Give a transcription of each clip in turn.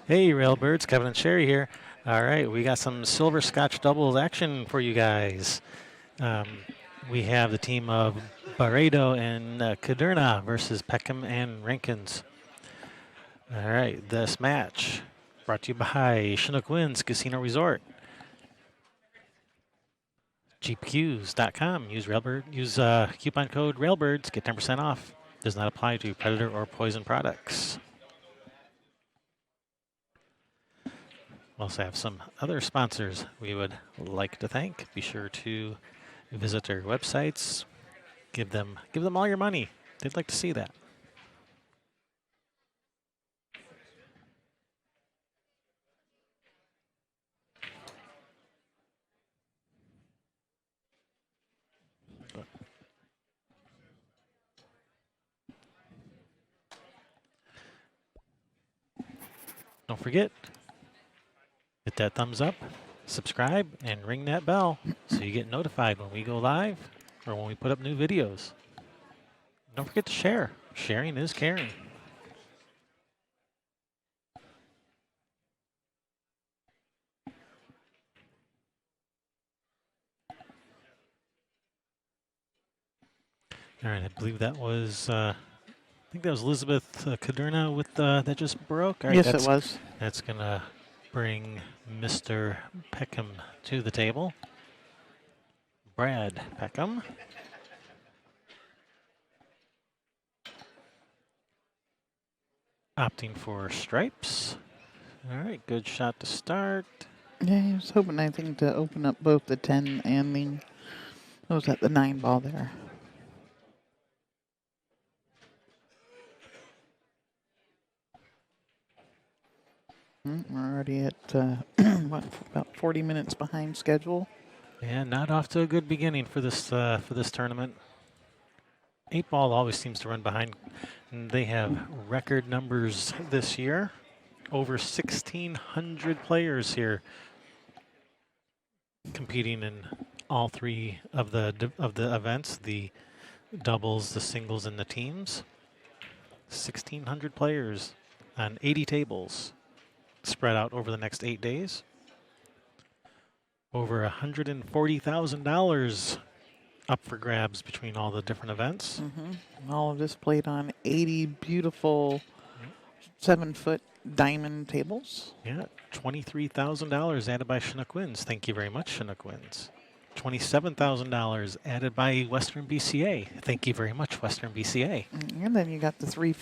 Hey, Railbirds, Kevin and Sherry here. All right, we got some silver Scotch doubles action for you guys. Um, we have the team of Barreiro and Kudrna versus Peckham and Reinkens. All right, this match brought to you by Chinook Winds Casino Resort. GPQs.com. Use Railbird. Use coupon code Railbirds. Get 10% off. Does not apply to predator or poison products. We also have some other sponsors we would like to thank. Be sure to visit their websites. Give them all your money. They'd like to see that. Don't forget, hit that thumbs up, subscribe, and ring that bell so you get notified when we go live or when we put up new videos. Don't forget to share. Sharing is caring. All right, I believe that was, I think that was Elizabeth Kudrna with that just broke. All right, Yes, it was. That's going to bring Mr. Peckham to the table. Brad Peckham. Opting for stripes. All right, good shot to start. Yeah, he was hoping, I think, to open up both the 10 and what was that, the 9 ball there. We're already at, what, about 40 minutes behind schedule. Yeah, not off to a good beginning for this tournament. 8-ball always seems to run behind. And they have record numbers this year. Over 1,600 players here competing in all three of the events: the doubles, the singles, and the teams. 1,600 players on 80 tables spread out over the next 8 days. Over $140,000 up for grabs between all the different events. All of this played on 80 beautiful 7-foot diamond tables. Yeah, $23,000 added by Chinook Winds. Thank you very much, Chinook Winds. $27,000 added by Western BCA. Thank you very much, Western BCA. And then you got the 3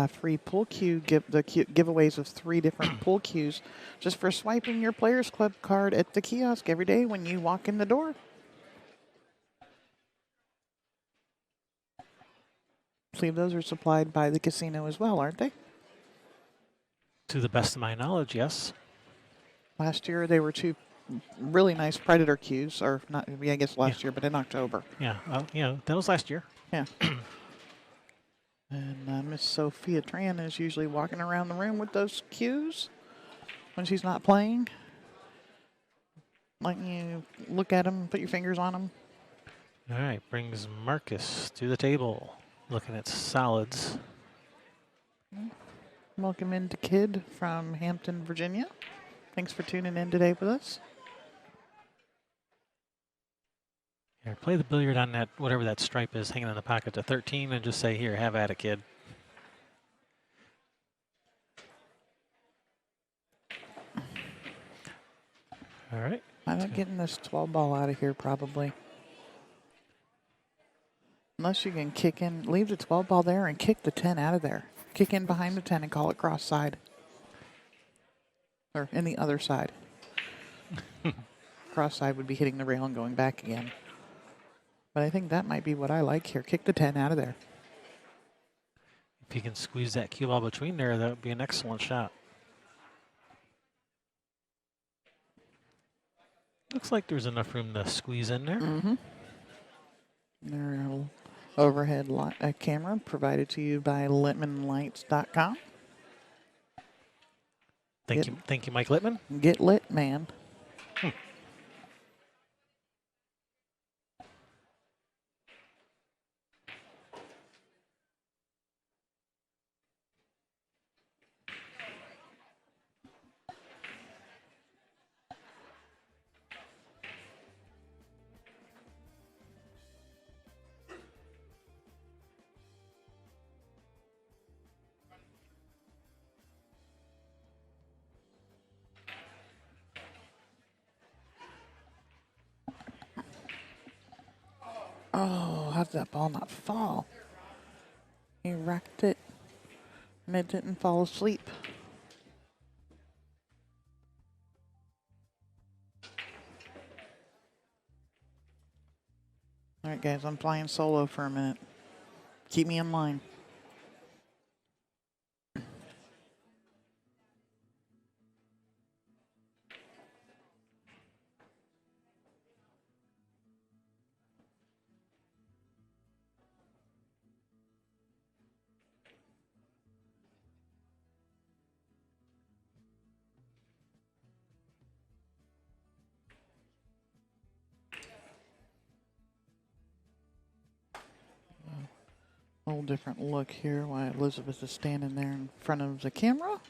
free pool cue, giveaways of 3 different pool cues just for swiping your Players Club card at the kiosk every day when you walk in the door. I believe those are supplied by the casino as well, aren't they? To the best of my knowledge, yes. Last year they were 2 really nice Predator cues, or not, I guess last year, but in October. Yeah, that was last year. Yeah. And Miss Sophia Tran is usually walking around the room with those cues when she's not playing. Letting you look at them, put your fingers on them. All right, brings Marcus to the table, looking at solids. Welcome in to Kid from Hampton, Virginia. Thanks for tuning in today with us. Here, play the billiard on that, whatever that stripe is hanging in the pocket to 13 and just say, here, have at it, kid. All right. I'm not getting this 12 ball out of here probably. Unless you can kick in, leave the 12 ball there and kick the 10 out of there. Kick in behind the 10 and call it cross side. Or in the other side. Cross side would be hitting the rail and going back again. But I think that might be what I like here. Kick the 10 out of there. If you can squeeze that cue ball between there, that would be an excellent shot. Looks like there's enough room to squeeze in there. Their overhead camera provided to you by LittmanLights.com. Thank you, Mike Littman. Get lit, man. Oh, how did that ball not fall? He racked it, and it didn't fall asleep. All right, guys, I'm flying solo for a minute. Keep me in line. A whole different look here while Elizabeth is standing there in front of the camera.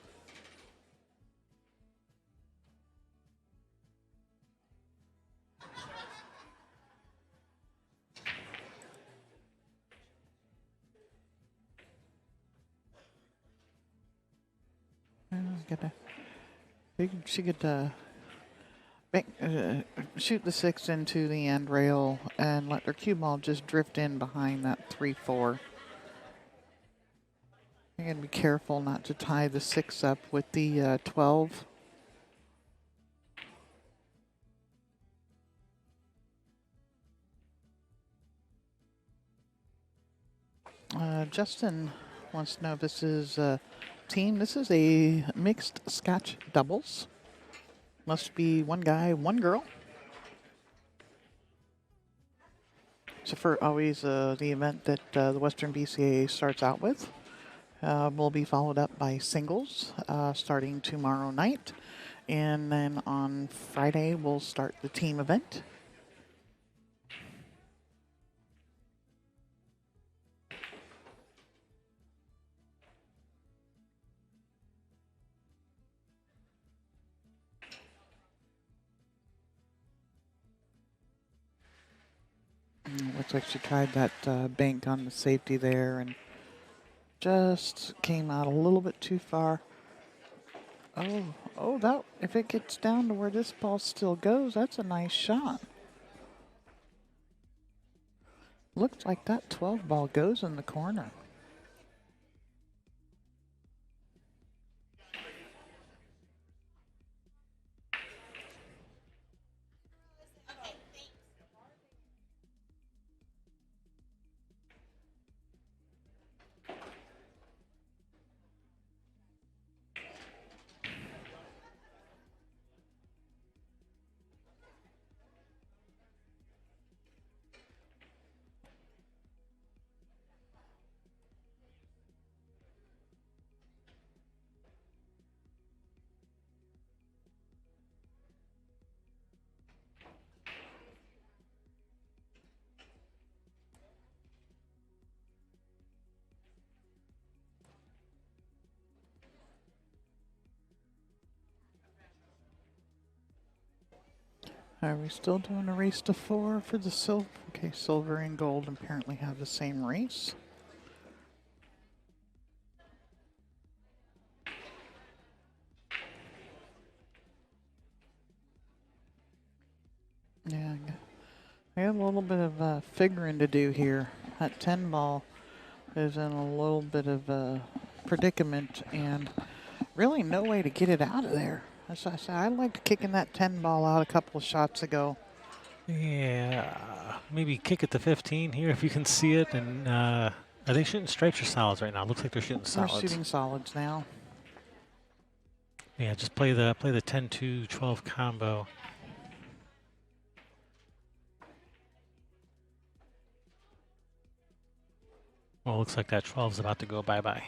She could shoot the 6 into the end rail and let their cue ball just drift in behind that 3-4. You're going to be careful not to tie the 6 up with the 12. Justin wants to know if this is a team. This is a mixed Scotch doubles. Must be one guy, one girl. So for always the event that the Western BCA starts out with. Will be followed up by singles starting tomorrow night. And then on Friday, we'll start the team event. Looks like she tried that bank on the safety there and just came out a little bit too far. Oh, that if it gets down to where this ball still goes, that's a nice shot. Looks like that 12 ball goes in the corner. Are we still doing a race to 4 for the silver? Okay, silver and gold apparently have the same race. Yeah, I have a little bit of figuring to do here. That 10 ball is in a little bit of a predicament and really no way to get it out of there. As I said, I liked kicking that 10 ball out a couple of shots ago. Yeah, maybe kick it to 15 here if you can see it. And are they shooting stripes or solids right now? Looks like they're shooting solids. We're shooting solids now. Yeah, just play the 10-2-12 combo. Well, looks like that 12 is about to go bye-bye.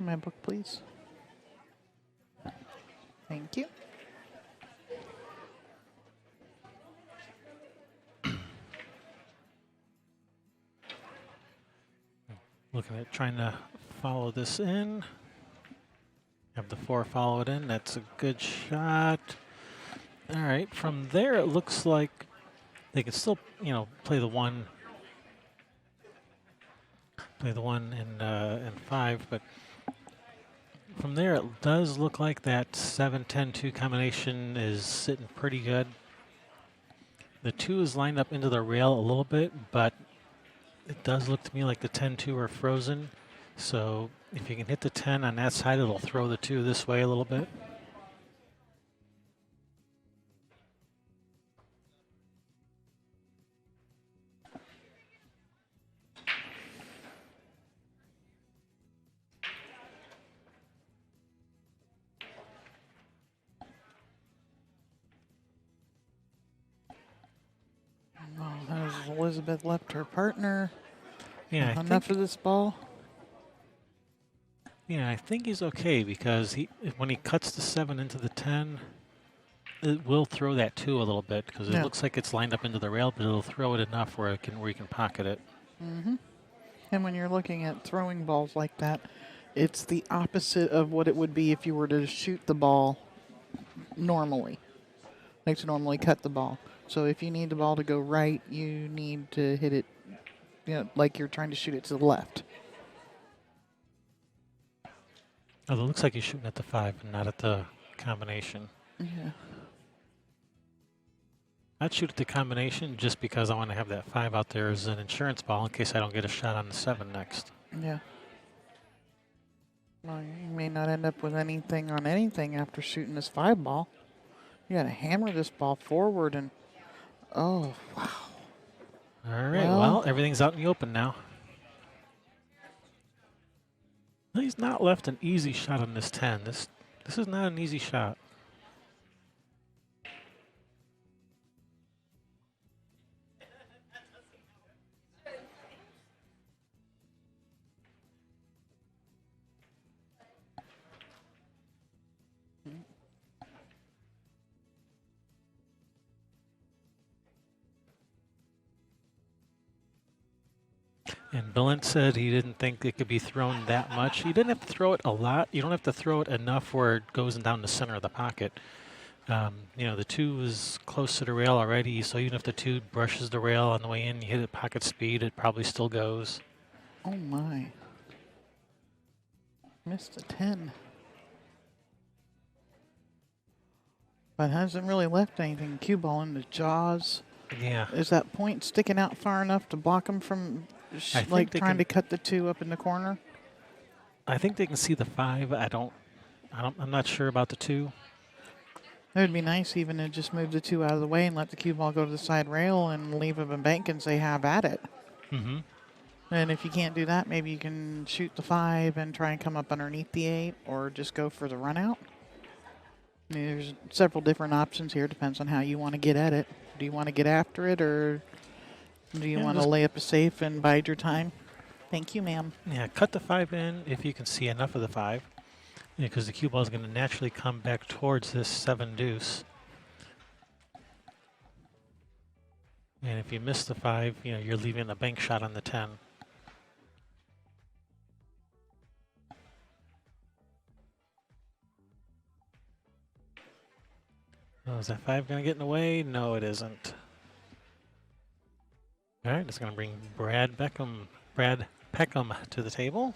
My book, please. Thank you. Looking at trying to follow this in. Have the 4 follow it in. That's a good shot. All right, from there it looks like they can still, play the one, and 5, but from there it does look like that 7-10-2 combination is sitting pretty good. The 2 is lined up into the rail a little bit, but it does look to me like the 10-2 are frozen. So if you can hit the 10 on that side, it'll throw the 2 this way a little bit. Oh, has Elizabeth left her partner? Yeah, Enough of this ball? Yeah, I think he's okay because when he cuts the 7 into the 10, it will throw that 2 a little bit because it looks like it's lined up into the rail, but it'll throw it enough where you can pocket it. Mm-hmm. And when you're looking at throwing balls like that, it's the opposite of what it would be if you were to shoot the ball normally. Like to normally cut the ball. So if you need the ball to go right, you need to hit it, like you're trying to shoot it to the left. Oh, it looks like he's shooting at the 5 and not at the combination. Yeah. I'd shoot at the combination just because I want to have that 5 out there as an insurance ball in case I don't get a shot on the 7 next. Yeah. Well, you may not end up with anything on anything after shooting this 5 ball. You got to hammer this ball forward and, oh, wow. All right, well, everything's out in the open now. He's not left an easy shot on this 10. This is not an easy shot. And Billent said he didn't think it could be thrown that much. You didn't have to throw it a lot. You don't have to throw it enough where it goes down the center of the pocket. The 2 is close to the rail already, so even if the 2 brushes the rail on the way in, you hit it pocket speed, it probably still goes. Oh, my. Missed a 10. But hasn't really left anything. Cue ball in the jaws. Yeah. Is that point sticking out far enough to block him from trying to cut the 2 up in the corner? I think they can see the 5. I'm not sure about the 2. It would be nice even to just move the 2 out of the way and let the cue ball go to the side rail and leave him a bank and say, have at it. Mm-hmm. And if you can't do that, maybe you can shoot the 5 and try and come up underneath the 8 or just go for the run out. I mean, there's several different options here. Depends on how you want to get at it. Do you want to get after it or do you want to lay up a safe and bide your time? Thank you, ma'am. Yeah, cut the 5 in if you can see enough of the 5. Because the cue ball is going to naturally come back towards this 7 deuce. And if you miss the 5, you're leaving a bank shot on the 10. Oh, is that 5 going to get in the way? No, it isn't. All right, it's going to bring Brad Peckham to the table.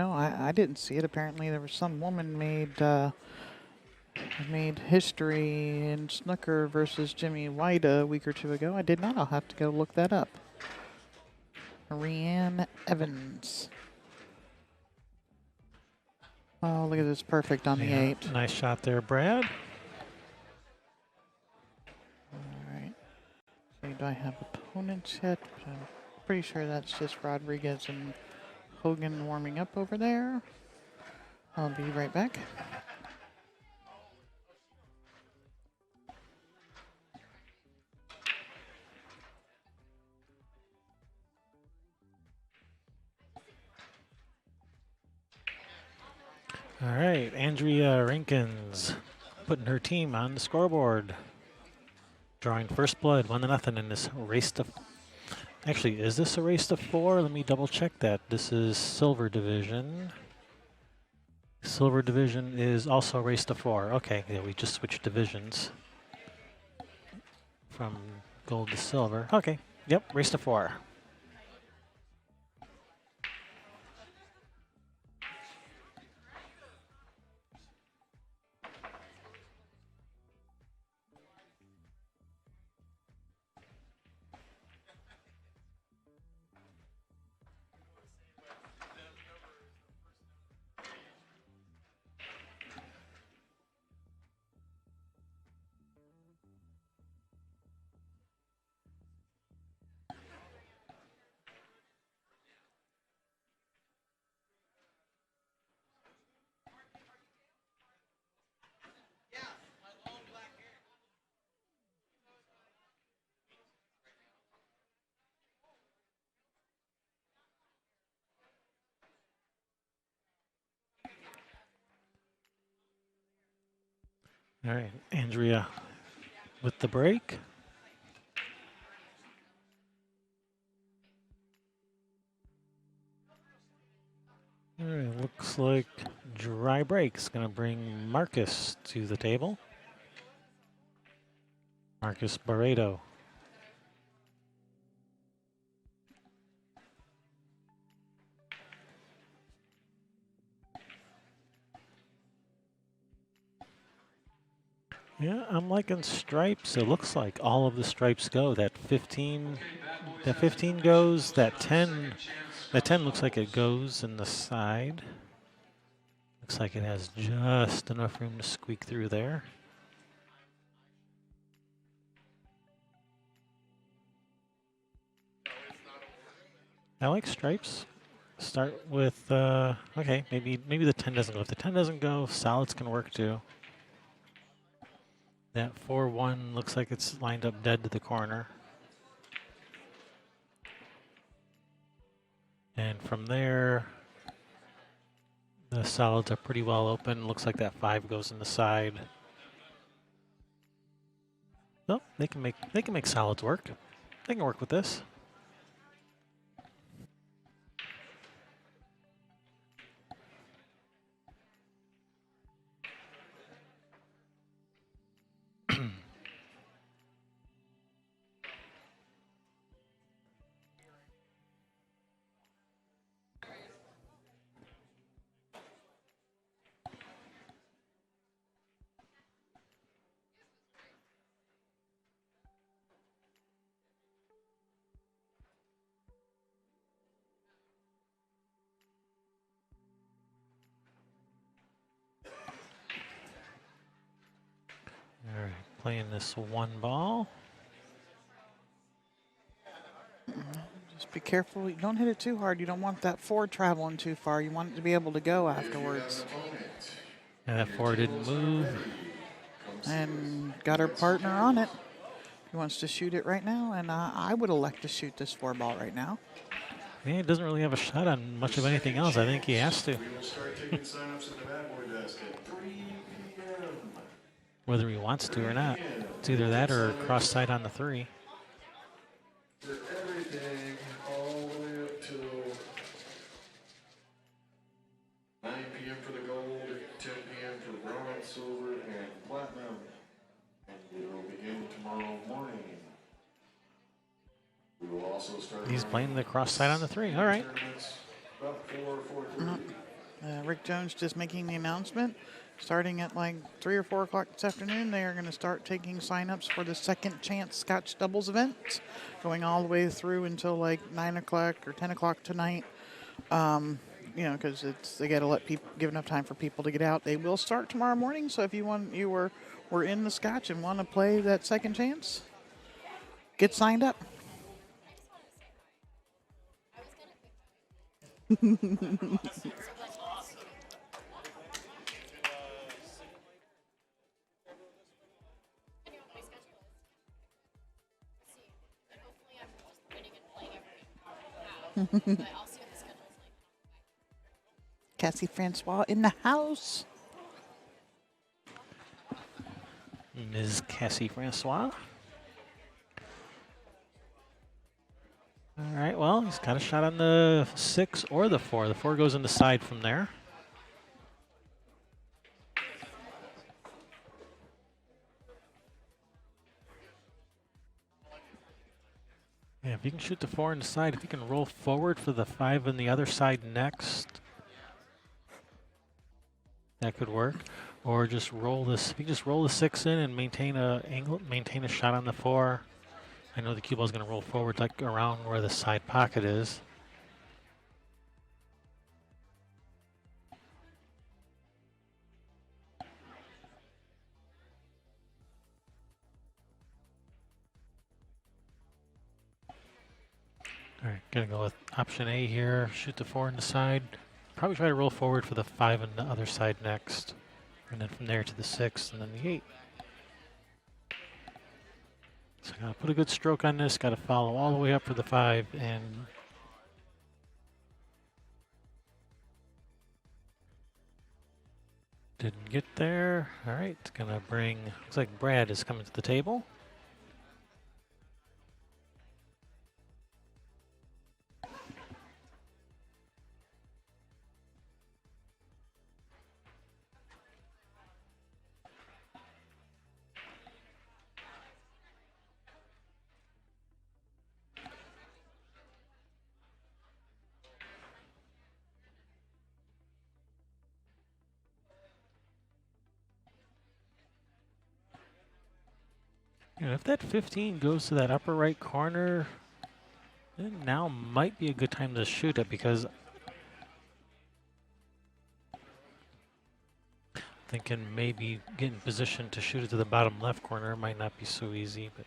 I didn't see it. Apparently, there was some woman made history in snooker versus Jimmy White a week or 2 ago. I did not. I'll have to go look that up. Rianne Evans. Oh, look at this. Perfect on the 8. Nice shot there, Brad. All right. So do I have opponents yet? I'm pretty sure that's just Rodriguez and Hogan warming up over there. I'll be right back. All right, Andrea Reinkens putting her team on the scoreboard. Drawing first blood, 1-0 in this race to. Actually, is this a race to 4? Let me double check that. This is silver division. Silver division is also race to 4. Okay, yeah, we just switched divisions from gold to silver. Okay, yep, race to 4. All right, Andrea with the break. All right, looks like dry break's gonna bring Marcus to the table. Marcus Barreiro. Yeah, I'm liking stripes. It looks like all of the stripes go. That 15 goes. That 10 looks like it goes in the side. Looks like it has just enough room to squeak through there. I like stripes. Start with okay, maybe the 10 doesn't go. If the 10 doesn't go, solids can work too. That 4-1 looks like it's lined up dead to the corner. And from there, the solids are pretty well open. Looks like that 5 goes in the side. No, they can make solids work. They can work with this. All right, playing this 1 ball. Just be careful. You don't hit it too hard. You don't want that 4 traveling too far. You want it to be able to go afterwards. And that 4 didn't move. And got her partner on it. He wants to shoot it right now, and I would elect to shoot this 4 ball right now. Yeah, he doesn't really have a shot on much of anything else. I think he has to. Whether he wants to or not. It's either that or cross side on the 3. Everything all the way up till 9 p.m. for the gold, 10 p.m. for the bronze, silver, and platinum. And it will begin tomorrow morning. We will also start. He's playing the cross side on the 3. All right. About 4:30. Rick Jones just making the announcement. Starting at like 3 or 4 o'clock this afternoon, they are going to start taking signups for the second chance Scotch doubles event, going all the way through until like 9 o'clock or 10 o'clock tonight. You know, because they got to let people give enough time for people to get out. They will start tomorrow morning. So if you were in the Scotch and want to play that second chance, get signed up. Cassie Francois in the house. Ms. Cassie Francois. All right, well, he's got a shot on the 6 or the 4. The 4 goes in the side from there. Yeah, if you can shoot the 4 on the side, if you can roll forward for the 5 on the other side next, that could work. Or just roll this. If you just roll the 6 in and maintain a angle, maintain a shot on the 4. I know the cue ball is going to roll forward like around where the side pocket is. All right, gonna go with option A here. Shoot the 4 on the side. Probably try to roll forward for the 5 on the other side next. And then from there to the 6 and then the 8. So I gotta put a good stroke on this, gotta follow all the way up for the 5 and didn't get there. All right, gonna bring, looks like Brad is coming to the table. And if that 15 goes to that upper right corner, then now might be a good time to shoot it because thinking maybe getting positioned to shoot it to the bottom left corner might not be so easy, but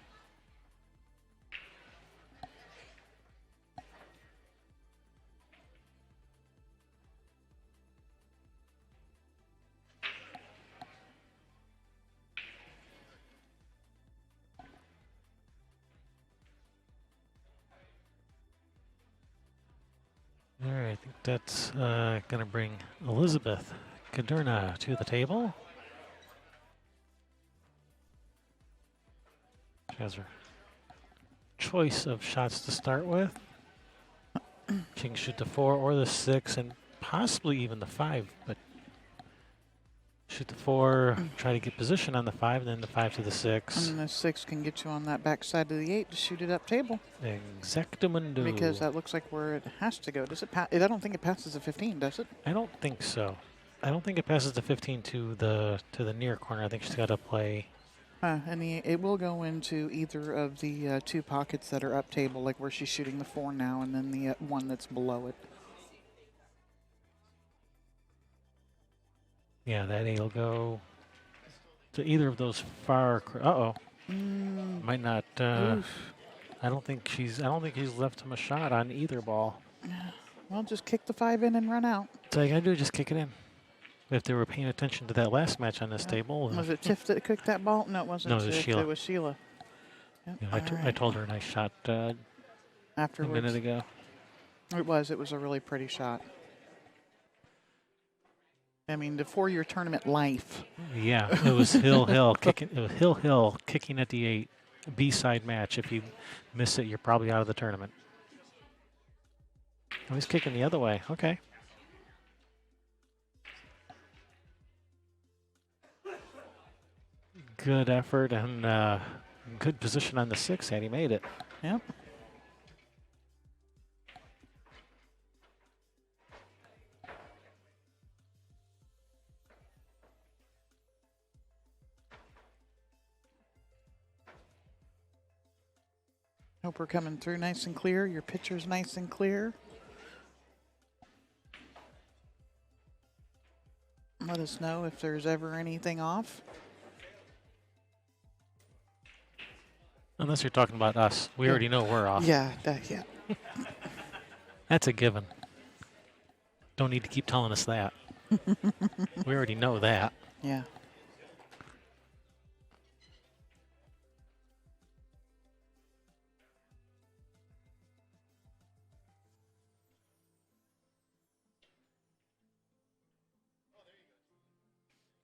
all right, I think that's gonna bring Elizabeth Kudrna to the table. She has her choice of shots to start with. She can shoot the 4 or the 6 and possibly even the 5, but shoot the 4, try to get position on the 5, and then the 5 to the 6. And the 6 can get you on that back side of the 8 to shoot it up table. Exactamundo. Because that looks like where it has to go. Does it pass? I don't think it passes the 15, does it? I don't think so. I don't think it passes the 15 to the near corner. I think she's got to play. And it will go into either of the 2 pockets that are up table, like where she's shooting the 4 now, and then the one that's below it. Yeah, that 8 will go to either of those far. Uh-oh. Might not. I don't think he's left him a shot on either ball. Well, just kick the 5 in and run out. So all you gotta do is just kick it in. If they were paying attention to that last match on this table. Was it Tiff that kicked that ball? No, it wasn't. No, it was Tiff. Sheila. It was Sheila. Yep. Yeah, I told her a nice shot a Afterwards. minute ago. It was a really pretty shot. I mean, the 4-year tournament life. Yeah, it was Hill kicking. It was Hill kicking at the 8 B-side match. If you miss it, you're probably out of the tournament. Oh, he's kicking the other way. Okay. Good effort and good position on the 6, and he made it. Yep. Hope we're coming through nice and clear. Your picture's nice and clear. Let us know if there's ever anything off. Unless you're talking about us. We already know we're off. Yeah, That's a given. Don't need to keep telling us that. We already know that. Yeah.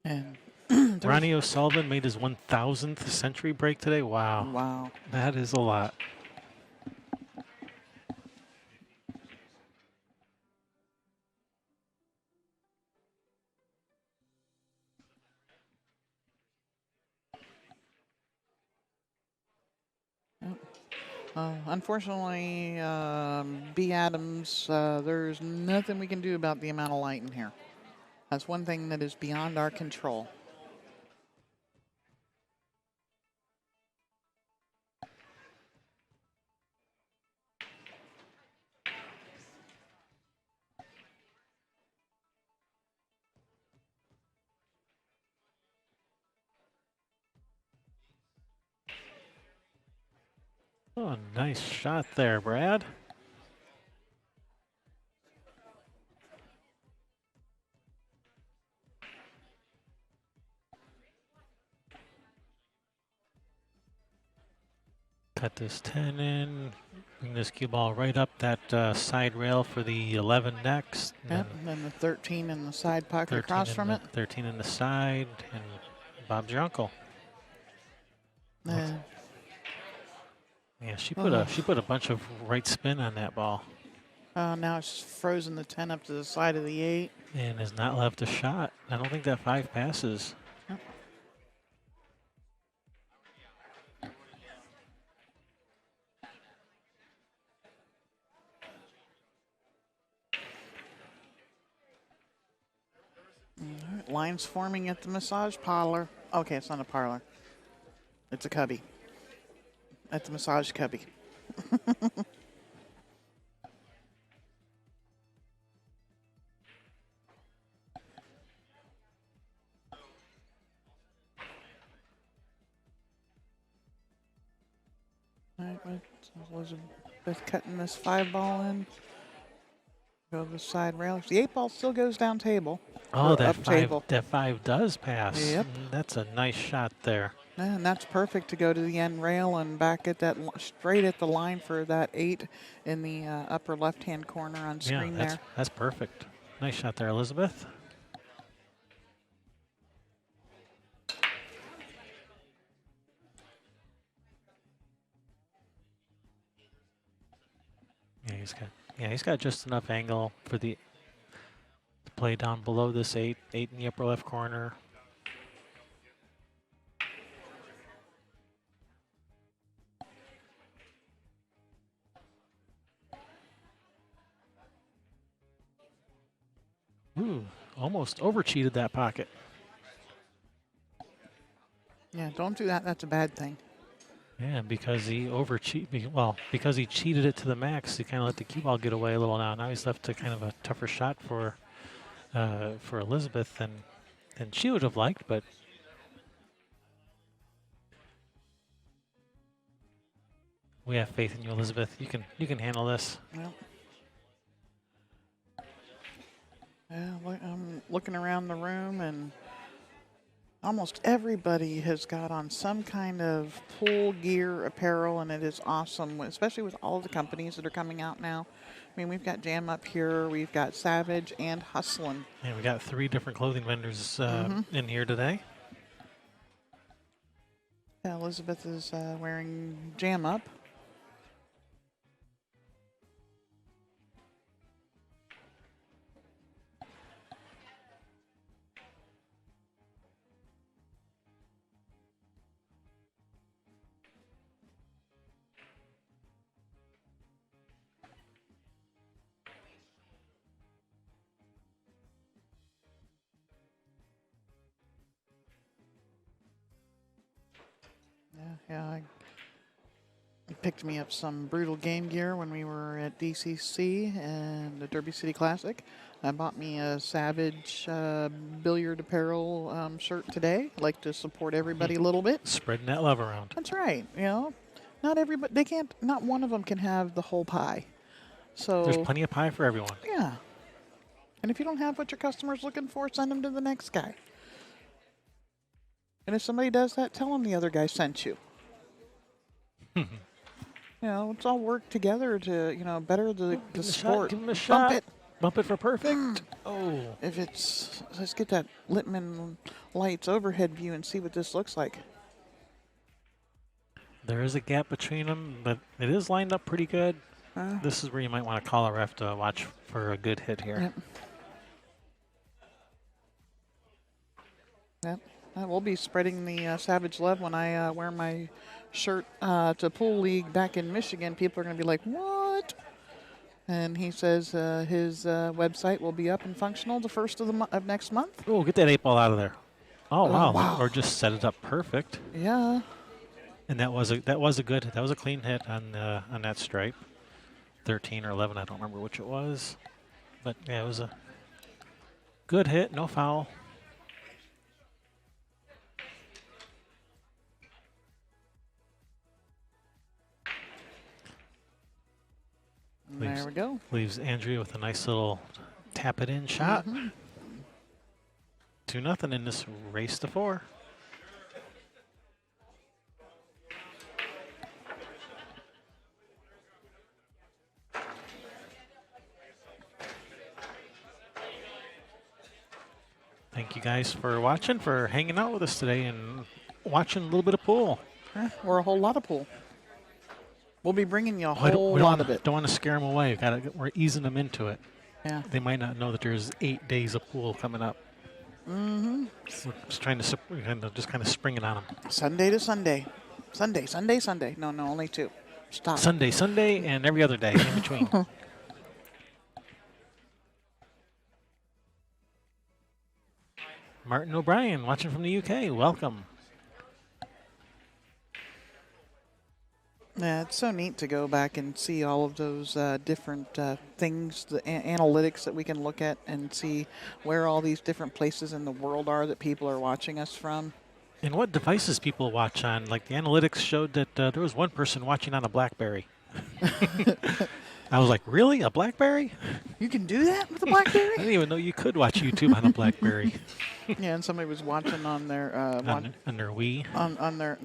And Ronnie O'Sullivan made his 1,000th century break today. Wow. wow. That is a lot. Unfortunately, B. Adams, there's nothing we can do about the amount of light in here. That's one thing that is beyond our control. Oh, nice shot there, Brad. Cut this 10 in. Bring this cue ball right up that side rail for the 11 next. Yep, and then the 13 in the side pocket 13 across from it. 13 in the side, and Bob's your uncle. Yeah, she put a bunch of right spin on that ball. Now it's frozen the 10 up to the side of the 8. And has not left a shot. I don't think that 5 passes. Yep. All right, lines forming at the massage parlor. Okay, it's not a parlor. It's a cubby. At the massage cubby. All right, Elizabeth cutting this 5 ball in. Go to the side rail. The 8 ball still goes down table. Oh, that up table. That 5 does pass. Yep. That's a nice shot there. Yeah, and that's perfect to go to the end rail and back at that straight at the line for that 8 in the upper left-hand corner on screen there. That's perfect. Nice shot there, Elizabeth. He's got just enough angle for the to play down below this 8 in the upper left corner. Ooh, almost over-cheated that pocket. Yeah, don't do that. That's a bad thing. Yeah, because he because he cheated it to the max, he kind of let the cue ball get away a little now. Now he's left to kind of a tougher shot for Elizabeth than she would have liked, but we have faith in you, Elizabeth. You can handle this. Yep. Yeah, I'm looking around the room, and almost everybody has got on some kind of pool gear apparel, and it is awesome, especially with all the companies that are coming out now. I mean, we've got Jam Up here, we've got Savage, and Hustlin'. And we got 3 different clothing vendors in here today. Yeah, Elizabeth is wearing Jam Up. Yeah, I picked me up some Brutal Game gear when we were at DCC and the Derby City Classic. I bought me a Savage billiard apparel shirt today. I like to support everybody a little bit. Spreading that love around. That's right. You know, not everybody, not one of them can have the whole pie. So there's plenty of pie for everyone. Yeah. And if you don't have what your customer's looking for, send them to the next guy. And if somebody does that, tell them the other guy sent you. You know, let's all work together to, better the sport. Give him a shot. Bump it. Bump it for perfect. Oh. Let's get that Littman Lights overhead view and see what this looks like. There is a gap between them, but it is lined up pretty good. This is where you might want to call a ref to watch for a good hit here. Yep. We'll be spreading the Savage love when I wear my shirt to pool league back in Michigan, people are going to be like, what? And he says his website will be up and functional the first of next month. Oh, get that 8-ball out of there. Oh, wow. wow. Or just set it up perfect. Yeah. And that was a clean hit on that stripe. 13 or 11, I don't remember which it was. But yeah, it was a good hit, no foul. There we go. Leaves Andrea with a nice little tap it in shot. 2-0 in this race to 4. Thank you guys for watching, for hanging out with us today and watching a little bit of pool. Or a whole lot of pool. We'll be bringing you a whole lot of it. Don't want to scare them away. We're easing them into it. Yeah. They might not know that there's 8 days of pool coming up. We're just trying to just kind of spring it on them. Sunday to Sunday. Sunday. No, only 2. Stop. Sunday, and every other day in between. Martin O'Brien watching from the UK. Welcome. Yeah, it's so neat to go back and see all of those different things, the analytics that we can look at and see where all these different places in the world are that people are watching us from. And what devices people watch on. Like the analytics showed that there was one person watching on a BlackBerry. I was like, really? A BlackBerry? You can do that with a BlackBerry? I didn't even know you could watch YouTube on a BlackBerry. Yeah, and somebody was watching on their on their Wii. On their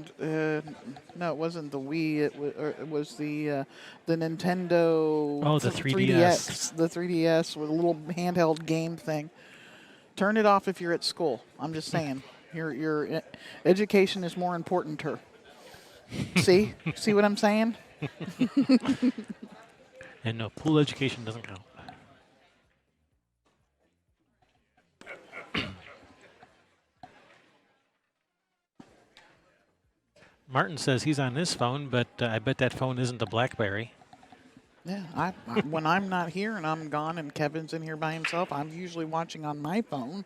no, it wasn't the Wii. It was the Nintendo. Oh, the 3DS. The 3DS with a little handheld game thing. Turn it off if you're at school. I'm just saying, your education is more important to her. See what I'm saying? And no, pool education doesn't count. Martin says he's on his phone, but I bet that phone isn't a BlackBerry. Yeah, when I'm not here and I'm gone and Kevin's in here by himself, I'm usually watching on my phone.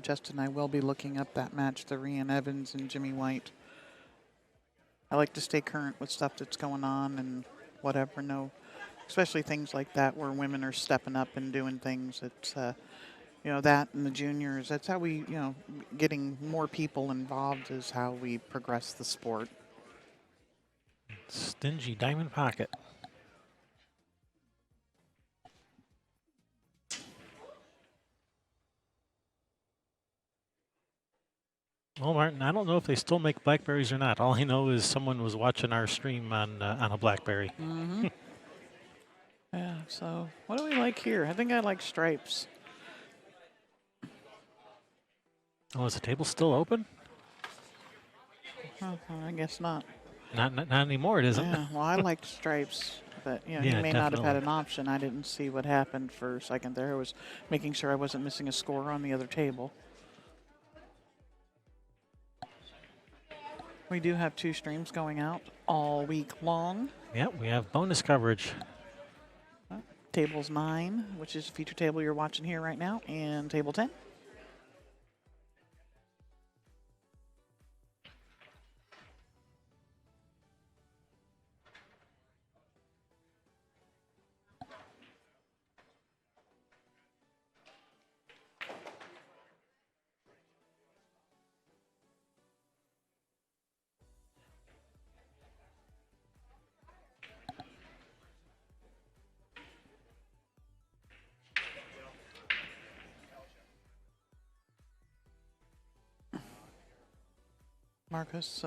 Justin, I will be looking up that match, the Rhian Evans and Jimmy White. I like to stay current with stuff that's going on and whatever. No, especially things like that where women are stepping up and doing things. It's that and the juniors. That's how we getting more people involved is how we progress the sport. Stingy diamond pocket. Well, Martin, I don't know if they still make BlackBerries or not. All I know is someone was watching our stream on a BlackBerry. Mm-hmm. Yeah, so what do we like here? I think I like stripes. Oh, is the table still open? I guess not. Not anymore, it isn't. Yeah, well, I liked stripes, but he Yeah, may not have had definitely. an option. I didn't see what happened for a second there. I was making sure I wasn't missing a score on the other table. We do have 2 streams going out all week long. Yep, we have bonus coverage. Tables 9, which is the feature table you're watching here right now, and table 10. Marcus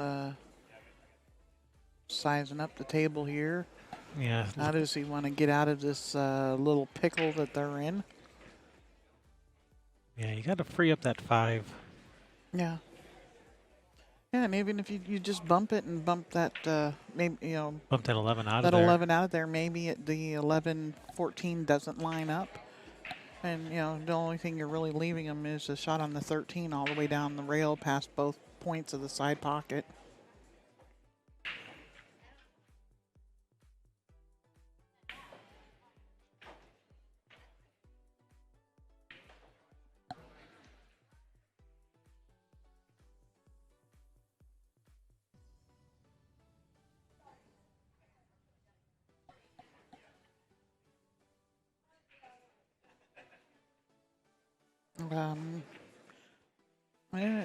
sizing up the table here. Yeah. How does he want to get out of this little pickle that they're in? Yeah, you got to free up that 5. Yeah. Yeah, and even if you just bump it and bump that, maybe, Bump that 11 out of that there. 11 out of there, maybe the 11-14 doesn't line up. And, the only thing you're really leaving them is a shot on the 13 all the way down the rail past both points of the side pocket.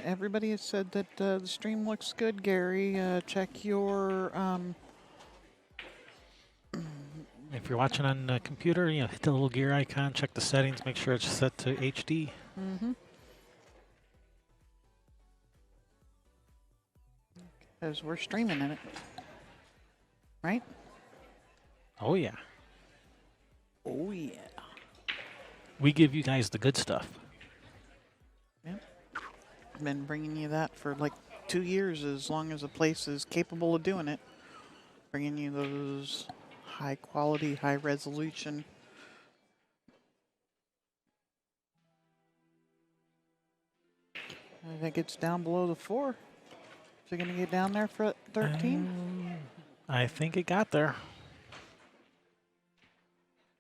Everybody has said that the stream looks good, Gary. Check your If you're watching on a computer, hit the little gear icon, check the settings, make sure it's set to HD. Because we're streaming in it, right? Oh, yeah. Oh yeah. We give you guys the good stuff. Yep. Been bringing you that for like 2 years, as long as a place is capable of doing it. Bringing you those high quality, high resolution. I think it's down below the 4. Is it going to get down there for 13? I think it got there.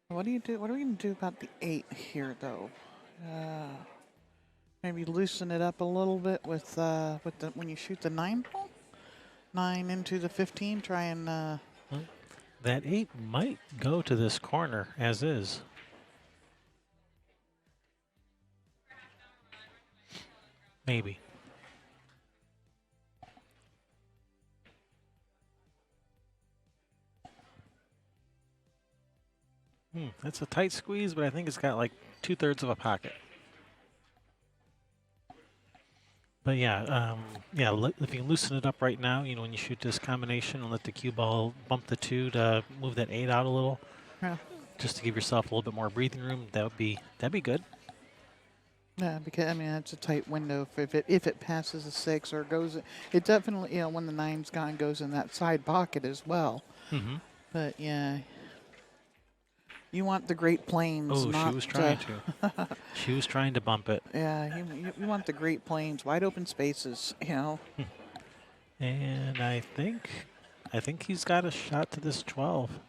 What do you do? What are we going to do about the 8 here, though? Maybe loosen it up a little bit with the when you shoot the 9 ball, 9 into the 15. Try and. That 8 might go to this corner as is. Maybe. That's a tight squeeze, but I think it's got like 2/3 of a pocket. But yeah, if you loosen it up right now, when you shoot this combination and let the cue ball bump the 2 to move that 8 out a little, just to give yourself a little bit more breathing room, that'd be good. Yeah, because that's a tight window. If it passes a 6 or goes, it definitely when the 9's gone goes in that side pocket as well. But yeah, you want the Great Plains. Oh, not, she was trying to. She was trying to bump it. Yeah, you want the Great Plains, wide open spaces. And I think he's got a shot to this 12.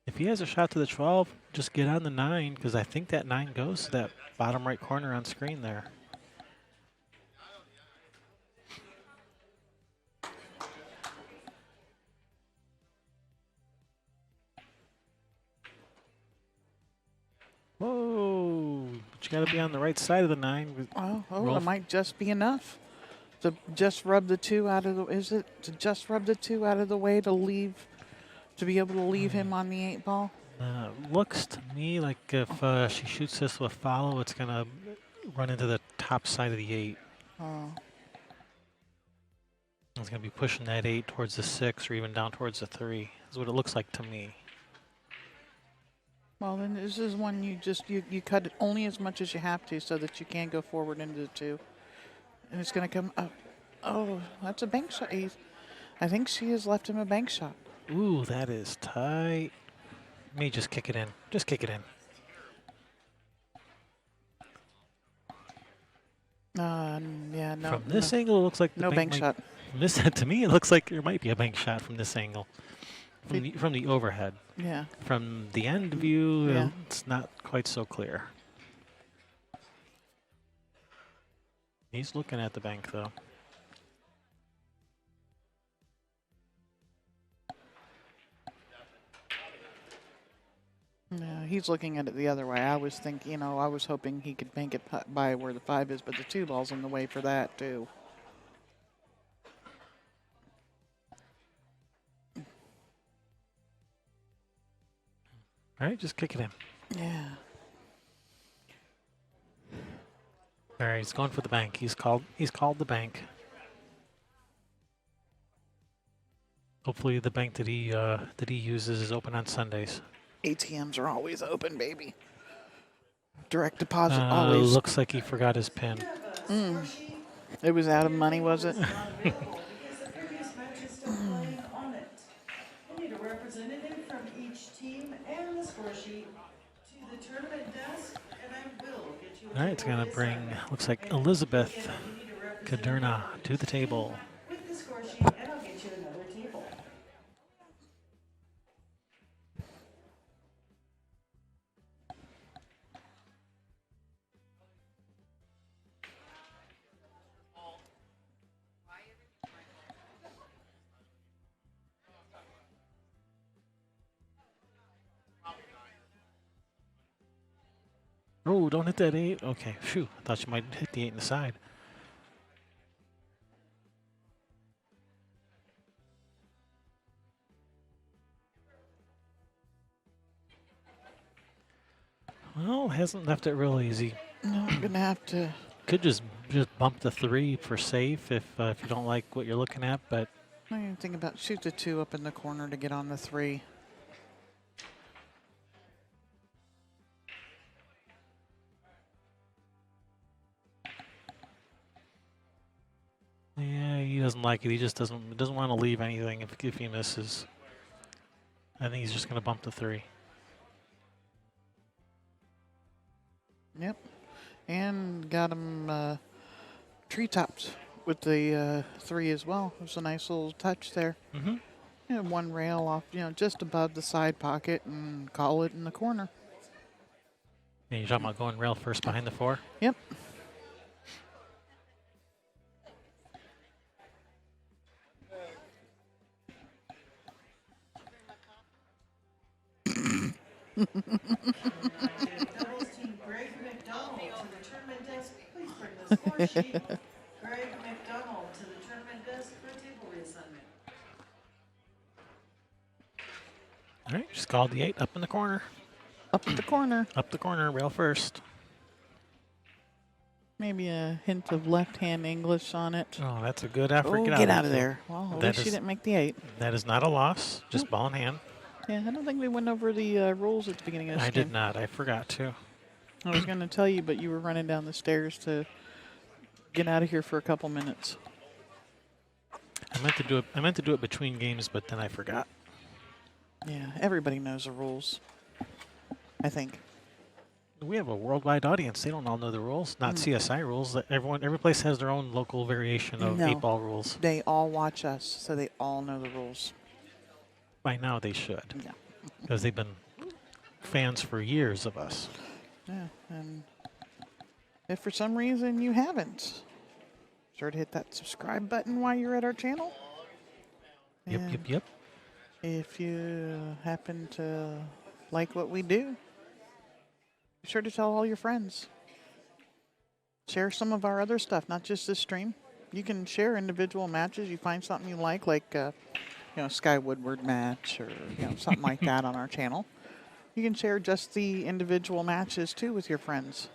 If he has a shot to the 12, just get on the 9, because I think that 9 goes to that bottom right corner on screen there. Whoa, but you got to be on the right side of the 9. Oh, it might just be enough to just rub the 2 out of the. Is it to just rub the 2 out of the way to be able to leave him on the 8 ball? Looks to me like if she shoots this with follow, it's going to run into the top side of the 8. Oh. It's going to be pushing that 8 towards the 6 or even down towards the 3. Is what it looks like to me. Well, then this is one you cut it only as much as you have to so that you can go forward into the 2. And it's going to come up. Oh, that's a bank shot. I think she has left him a bank shot. Ooh, that is tight. May just kick it in. Just kick it in. Yeah, no. From this angle, it looks like the no bank shot. To me, it looks like there might be a bank shot from this angle. From the overhead. Yeah. From the end view, it's not quite so clear. He's looking at the bank, though. Yeah, he's looking at it the other way. I was thinking, I was hoping he could bank it by where the 5 is, but the 2 ball's in the way for that, too. All right, just kick it in. Yeah. All right, he's going for the bank. He's called the bank. Hopefully the bank that he uses is open on Sundays. ATMs are always open, baby. Direct deposit always. Looks like he forgot his pin. It was out of money, was it? Because the previous match is still playing on it. We need a representative from each team and the score sheet to the tournament desk, and I will get you a All right, it's going to bring, looks like Elizabeth Kudrna to the table. with the score sheet, and I'll get you another table. Oh, don't hit that 8. Okay, phew. I thought you might hit the 8 in the side. Well, hasn't left it real easy. No, I'm gonna have to. Could just bump the 3 for safe if you don't like what you're looking at, but I didn't think about shoot the 2 up in the corner to get on the 3. yeah, he doesn't like it. He just doesn't want to leave anything if he misses. I think he's just going to bump the 3. Yep. And got him treetops with the 3 as well. It was a nice little touch there. Mm-hmm. And one rail off, just above the side pocket and call it in the corner. And you're talking about going rail first behind the 4? Yep. Doubles team Greg McDonald to the tournament desk. Please bring the score sheet. Greg McDonald to the tournament desk for table reassignment. All right, just called the 8 up in the corner. Up the corner. Up the corner, rail first. Maybe a hint of left-hand English on it. Oh, that's a good effort. Oh, get out of there. Well, at That least you is- didn't make the 8. That is not a loss, just ball in hand. Yeah, I don't think we went over the rules at the beginning of this I game. did not. I forgot to. I was going to tell you, but you were running down the stairs to get out of here for a couple minutes. I meant to do it between games, but then I forgot. Yeah, everybody knows the rules, I think. We have a worldwide audience. They don't all know the rules. Not CSI rules. Every place has their own local variation of No. 8-ball rules. They all watch us, so they all know the rules. By now they should, Yeah. because they've been fans for years of us. Yeah, and if for some reason you haven't, sure to hit that subscribe button while you're at our channel. And Yep. if you happen to like what we do, be sure to tell all your friends. Share some of our other stuff, not just this stream. You can share individual matches. You find something you like Sky Woodward match or something like that on our channel. You can share just the individual matches too with your friends.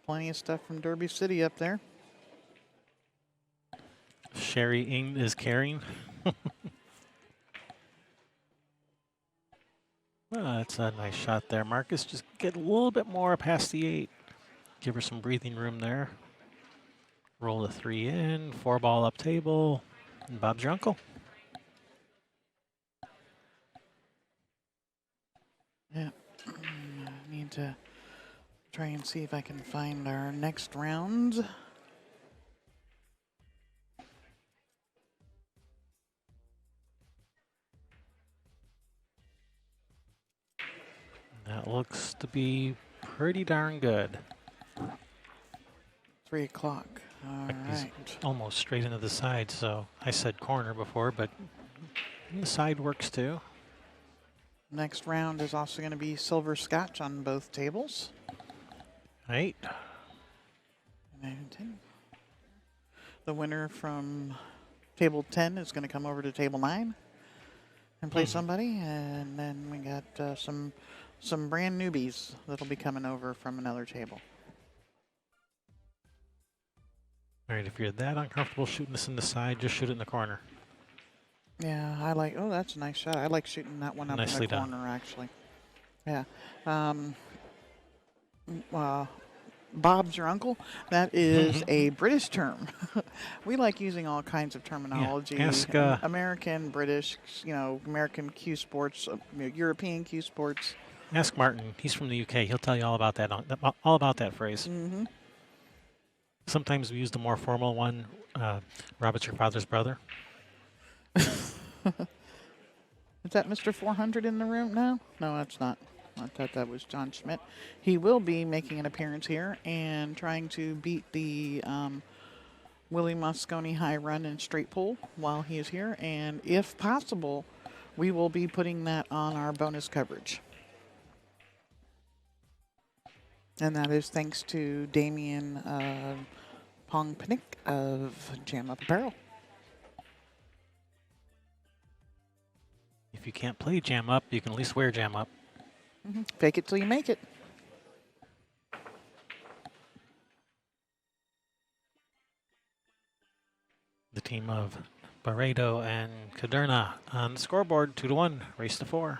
Plenty of stuff from Derby City up there. Sherry Ing is carrying. Well, that's a nice shot there, Marcus. Just get a little bit more past the 8. Give her some breathing room there. Roll the 3 in, 4-ball up table, and Bob's your uncle. Yeah, I need to try and see if I can find our next round. That looks to be pretty darn good. 3 o'clock. All He's right. almost straight into the side, so I said corner before, but the side works too. Next round is also going to be silver Scotch on both tables. 8. 9 and 10. The winner from table 10 is going to come over to table 9 and play somebody. And then we got some brand newbies that'll be coming over from another table. All right, if you're that uncomfortable shooting this in the side, just shoot it in the corner. Yeah, I like. Oh, that's a nice shot. I like shooting that one up in Nicely the done. corner, actually. Yeah. Bob's your uncle? That is a British term. We like using all kinds of terminology. ask, American, British, American Q sports, European Q sports. Ask Martin. He's from the UK. He'll tell you all about that. All about that phrase. Mm-hmm. Sometimes we use the more formal one. Robert's your father's brother. Is that Mr. 400 in the room now? No, that's not. I thought that was John Schmidt. He will be making an appearance here and trying to beat the Willie Moscone high run in straight pull while he is here. And if possible, we will be putting that on our bonus coverage. And that is thanks to Damian Pongpanic of Jam Up Apparel. If you can't play Jam Up, you can at least wear Jam Up. Mm-hmm. Fake it till you make it. The team of Barreiro and Kudrna on the scoreboard, 2-1, race to 4.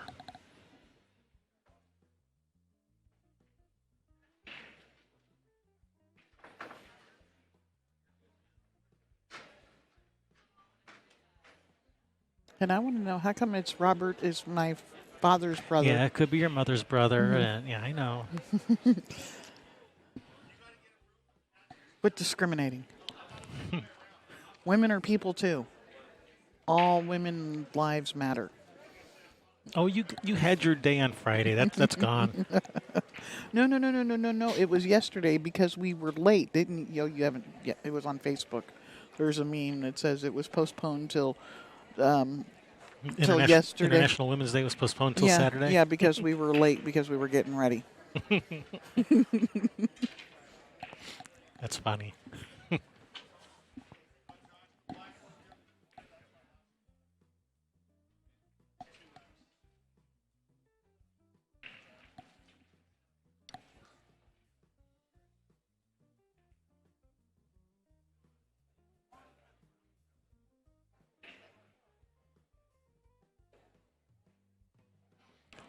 And I want to know, how come it's Robert is my father's brother? Yeah, it could be your mother's brother. And yeah, I know. Quit discriminating. Women are people too. All women lives matter. Oh, you had your day on Friday. That's gone. No. It was yesterday because we were late. Didn't you? You haven't. Yeah, it was on Facebook. There's a meme that says it was postponed till yesterday. International Women's Day was postponed till Saturday. Yeah, because we were late because we were getting ready. That's funny.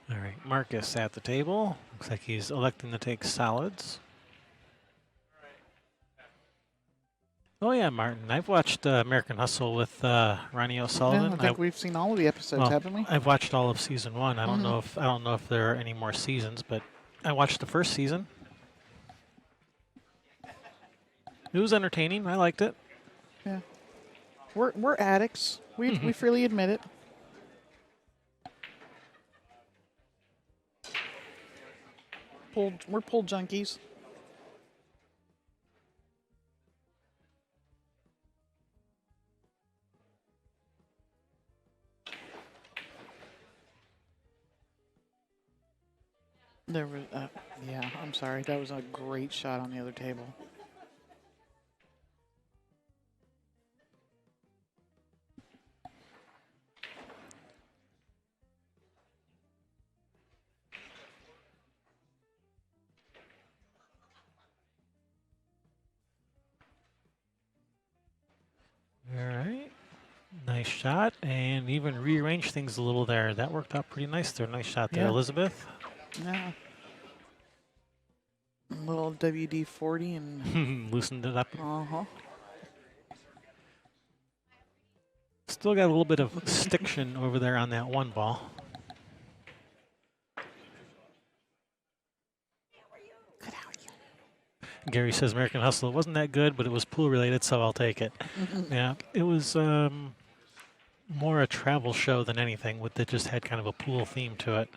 All right, Marcus at the table. Looks like he's electing to take solids. Oh yeah, Martin. I've watched American Hustle with Ronnie O'Sullivan. Yeah, I think we've seen all of the episodes, haven't we? I've watched all of season 1. I don't know if there are any more seasons, but I watched the first season. It was entertaining. I liked it. Yeah. We're addicts. We freely admit it. We're pull junkies. There was, yeah, I'm sorry. That was a great shot on the other table. All right. Nice shot, and even rearranged things a little there. That worked out pretty nice there. Nice shot there, Yeah. Elizabeth. Yeah. A little WD-40 and... Loosened it up. Uh-huh. Still got a little bit of stiction over there on that one ball. Gary says American Hustle wasn't that good, but it was pool related, so I'll take it. Yeah, it was more a travel show than anything, that just had kind of a pool theme to it.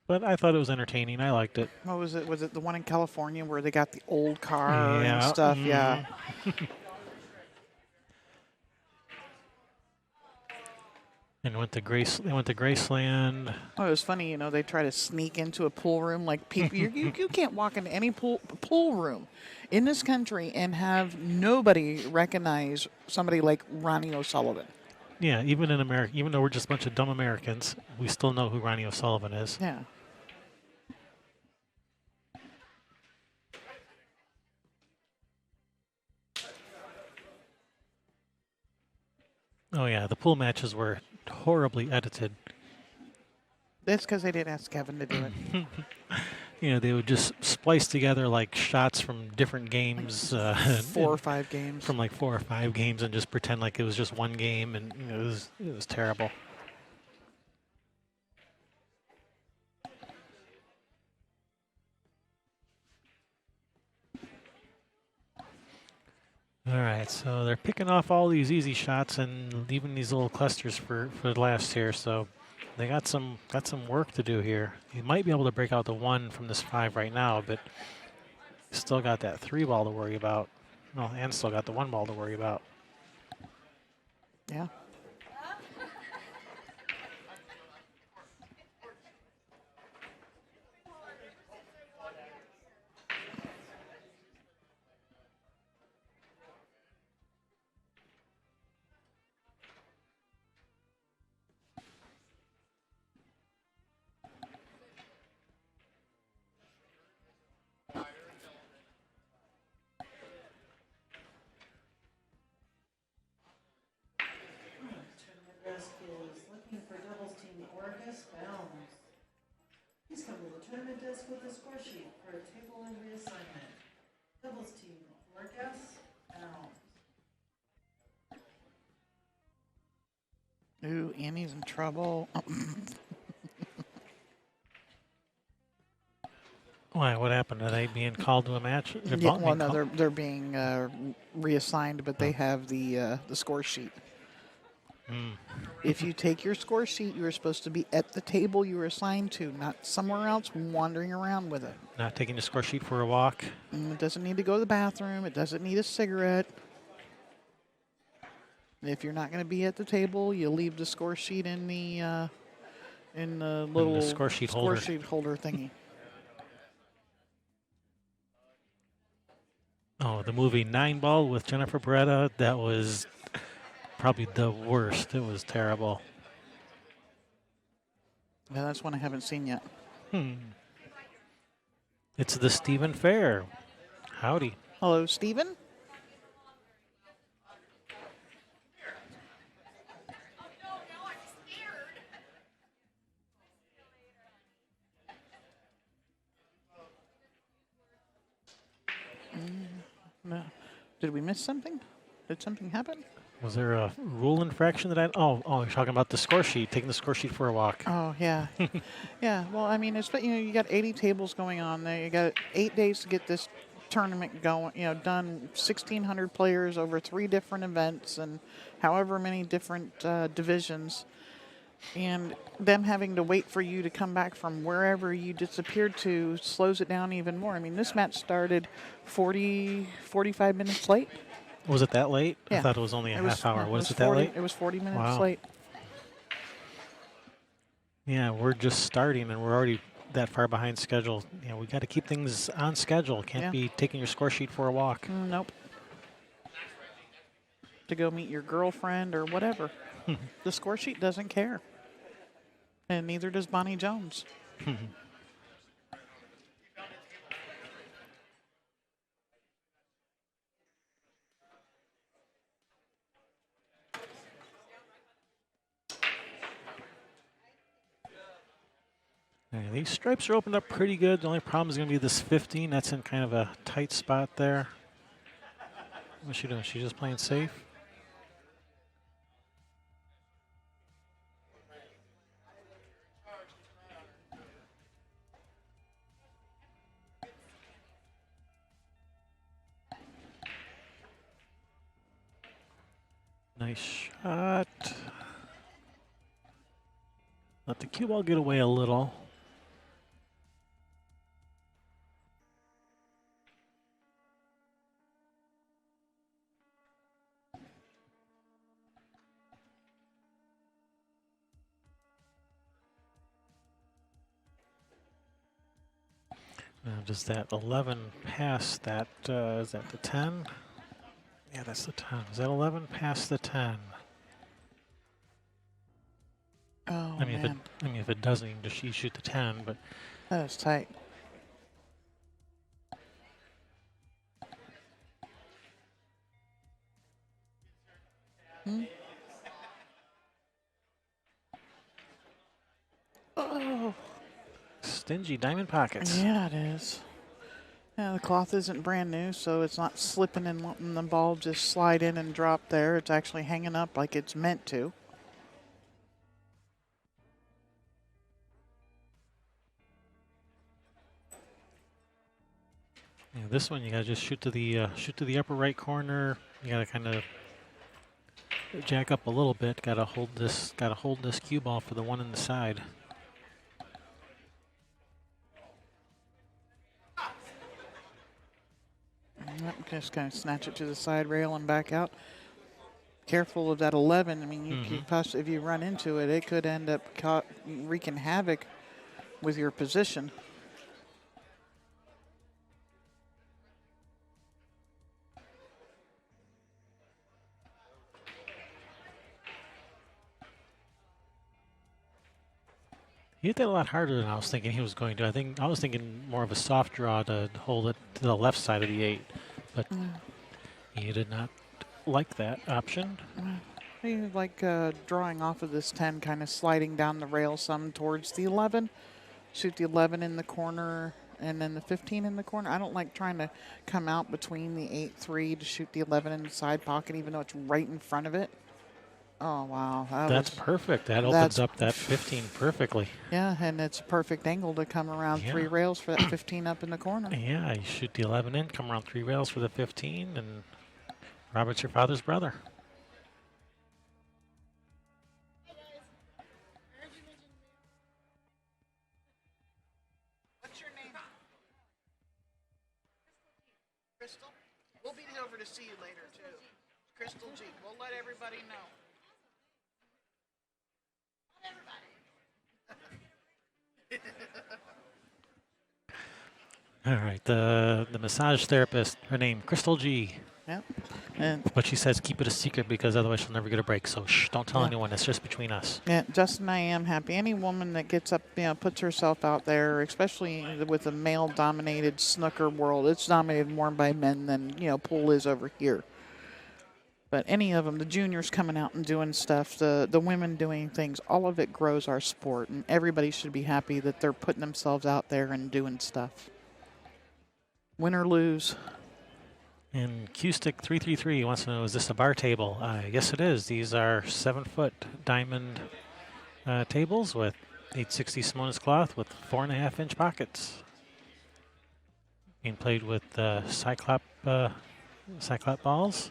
But I thought it was entertaining. I liked it. What was it? Was it the one in California where they got the old car and stuff? Yeah. And went to Graceland. Oh, it was funny, they try to sneak into a pool room like people. You can't walk into any pool room in this country and have nobody recognize somebody like Ronnie O'Sullivan. Yeah, even in America, even though we're just a bunch of dumb Americans, we still know who Ronnie O'Sullivan is. Yeah. Oh yeah, the pool matches were horribly edited. That's because they didn't ask Kevin to do it. You know, they would just splice together like shots from different games, 4 or 5 games. from like 4 or 5 games, and just pretend like it was just one game, and you know, it was terrible. All right, so they're picking off all these easy shots and leaving these little clusters for the last here. So they got some work to do here. You might be able to break out the 1 from this 5 right now, but you still got that 3 ball to worry about. Well, and still got the 1 ball to worry about. Yeah. Tournament rescue is looking for doubles team Orcus Bounds. Please come to the tournament desk with a score sheet for a table and reassignment. Doubles team Orcus Bounds. Ooh, Annie's in trouble. Why? What happened? Are they being called to a match? Yeah, well, no, they're being reassigned, but they have the score sheet. If you take your score sheet, you are supposed to be at the table you were assigned to, not somewhere else wandering around with it. Not taking the score sheet for a walk. It doesn't need to go to the bathroom. It doesn't need a cigarette. If you're not going to be at the table, you leave the score sheet in the little score sheet holder thingy. Oh, the movie 9 Ball with Jennifer Beretta, that was probably the worst. It was terrible. Yeah, that's one I haven't seen yet. It's the Stephen Fair. Howdy. Hello, Stephen. No. Did we miss something? Did something happen? Was there a rule infraction that oh, you're talking about the score sheet, taking the score sheet for a walk. Oh, yeah. Yeah, well, I mean, it's, you know, you got 80 tables going on there. You got 8 days to get this tournament going, you know, done. 1,600 players over 3 different events and however many different divisions. And them having to wait for you to come back from wherever you disappeared to slows it down even more. I mean, this match started 45 minutes late. Was it that late? Yeah. I thought it was only a half hour. Was it that late? It was 40 minutes Wow. late. Yeah, we're just starting and we're already that far behind schedule. You know, we got to keep things on schedule. Can't be taking your score sheet for a walk. Nope. To go meet your girlfriend or whatever. The score sheet doesn't care. And neither does Bonnie Jones. Okay, these stripes are opened up pretty good. The only problem is going to be this 15. That's in kind of a tight spot there. What's she doing? She's just playing safe? Nice shot. Let the cue ball get away a little. Now, does that 11 pass that, is that the 10? Yeah, that's the 10. Is that 11 past the 10? Oh, I mean, man. if it doesn't, you can just shoot the 10, but That was tight. stingy diamond pockets. Yeah, it is. Yeah, the cloth isn't brand new, so it's not slipping and letting the ball just slide in and drop there. It's actually hanging up like it's meant to. Yeah, this one you gotta just shoot to the upper right corner. You gotta kind of jack up a little bit. Gotta hold this cue ball for the one in the side. Yep, just kind of snatch it to the side rail and back out. Careful of that 11. I mean, you could possibly, if you run into it, it could end up wreaking havoc with your position. He hit that a lot harder than I was thinking he was going to. I was thinking more of a soft draw to hold it to the left side of the 8, but he did not like that option. I like drawing off of this 10, kind of sliding down the rail some towards the 11. Shoot the 11 in the corner and then the 15 in the corner. I don't like trying to come out between the 8-3 to shoot the 11 in the side pocket, even though it's right in front of it. Oh, wow. That's perfect. That opens up that 15 perfectly. Yeah, and it's a perfect angle to come around 3 rails for that 15 up in the corner. Yeah, you shoot the 11 in, come around 3 rails for the 15, and Robert's your father's brother. What's your name? Crystal? We'll be over to see you later, too. Crystal G. We'll let everybody know. All right, the massage therapist, her name, Crystal G. Yep. And But she says keep it a secret because otherwise she'll never get a break. So shh, don't tell anyone. It's just between us. yeah, Justin and I am happy. Any woman that gets up, puts herself out there, especially with a male-dominated snooker world, it's dominated more by men than, pool is over here. But any of them, the juniors coming out and doing stuff, the women doing things, all of it grows our sport. And everybody should be happy that they're putting themselves out there and doing stuff. Win or lose. And Q-Stick 333 wants to know, is this a bar table? Yes, it is. These are 7-foot diamond tables with 860 Simonis cloth with 4.5-inch pockets. Being played with Cyclop balls.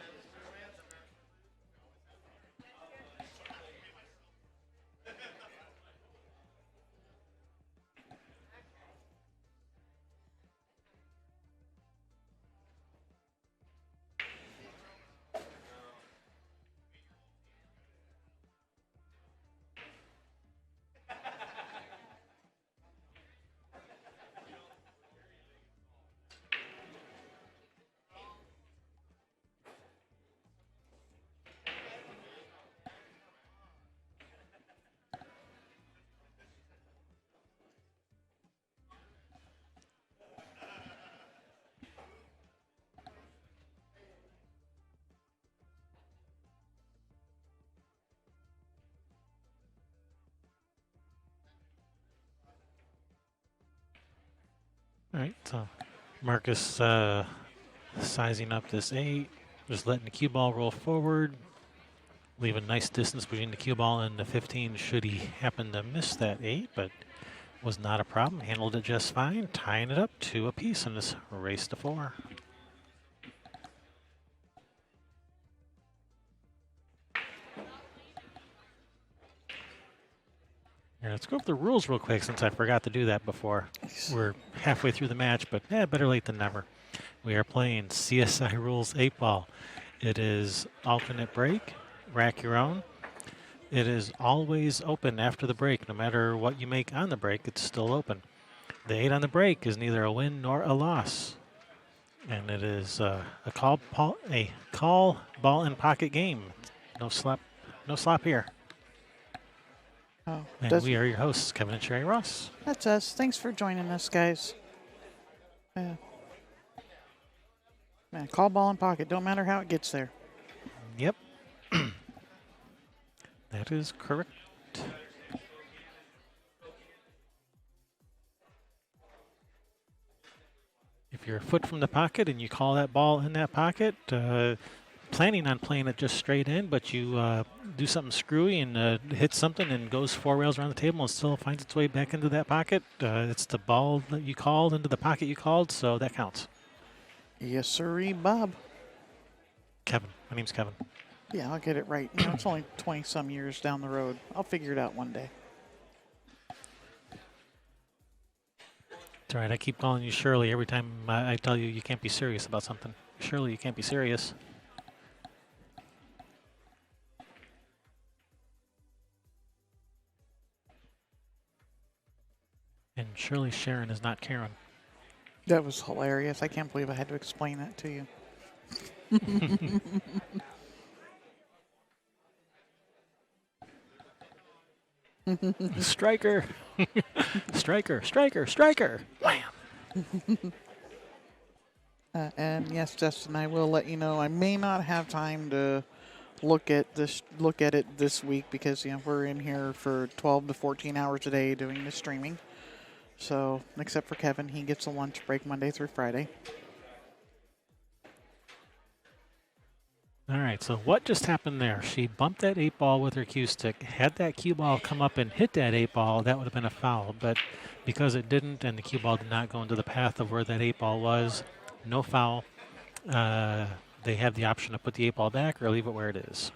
All right, so Marcus sizing up this 8, just letting the cue ball roll forward, leave a nice distance between the cue ball and the 15 should he happen to miss that 8, but was not a problem. Handled it just fine, tying it up 2 apiece in this race to 4. Here, let's go over the rules real quick since I forgot to do that before. We're halfway through the match, but better late than never. We are playing CSI Rules 8-ball. It is alternate break, rack your own. It is always open after the break. No matter what you make on the break, it's still open. The 8 on the break is neither a win nor a loss. And it is a call, ball, and pocket game. No slop here. Oh, And we are your hosts, Kevin and Sherry Ross. That's us. Thanks for joining us, guys. Yeah. Man, call, ball, and pocket. Don't matter how it gets there. Yep. That is correct. if you're a foot from the pocket and you call that ball in that pocket, planning on playing it just straight in, but you do something screwy and hit something and goes 4 rails around the table and still finds its way back into that pocket, it's the ball that you called into the pocket you called, so that counts. Yes, sirree, Bob. Kevin. My name's Kevin. Yeah, I'll get it right. You know, it's only 20-some years down the road. I'll figure it out one day. It's all right. I keep calling you Shirley every time I tell you can't be serious about something. Shirley, you can't be serious. And Shirley Sharon is not Karen. That was hilarious. I can't believe I had to explain that to you. Striker. Striker, striker, striker. Wham. And yes, Justin, I will let you know. I may not have time to look at it this week because we're in here for 12 to 14 hours a day doing the streaming. So except for Kevin, he gets a lunch break Monday through Friday. All right, so what just happened there? She bumped that 8-ball with her cue stick. Had that cue ball come up and hit that 8-ball, that would have been a foul. But because it didn't and the cue ball did not go into the path of where that 8-ball was, no foul. They have the option to put the 8-ball back or leave it where it is.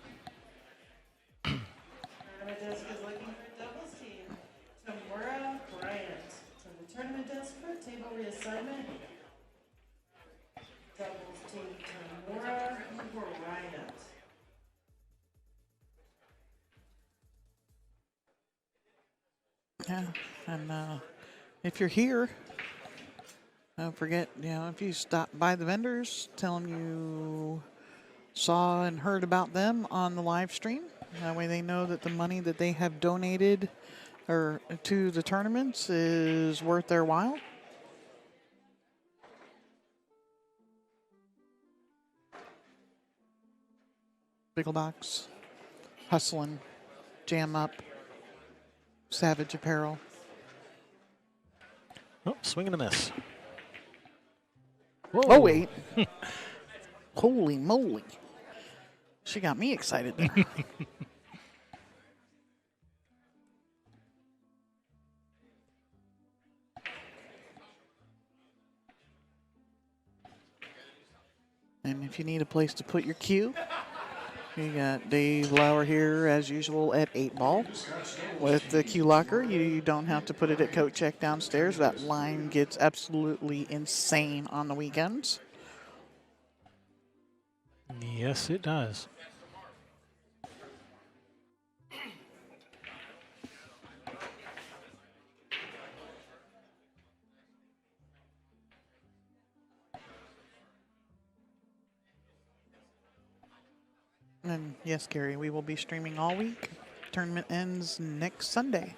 Tournament desk is looking for doubles team. Tamura Bryant. To the tournament desk for table reassignment. Doubles team Tamura Bryant. Yeah, and if you're here, don't forget, if you stop by the vendors, tell them you saw and heard about them on the live stream. That way they know that the money that they have donated or to the tournaments is worth their while. Bigglebox, Hustlin', Jam Up, Savage Apparel. Oh, swing and a miss. Whoa. Oh, wait. Holy moly. She got me excited there. And if you need a place to put your cue, you got Dave Lauer here, as usual, at 8-ball. With the cue locker, you don't have to put it at coat check downstairs. That line gets absolutely insane on the weekends. Yes, it does. And yes, Gary, we will be streaming all week. Tournament ends next Sunday.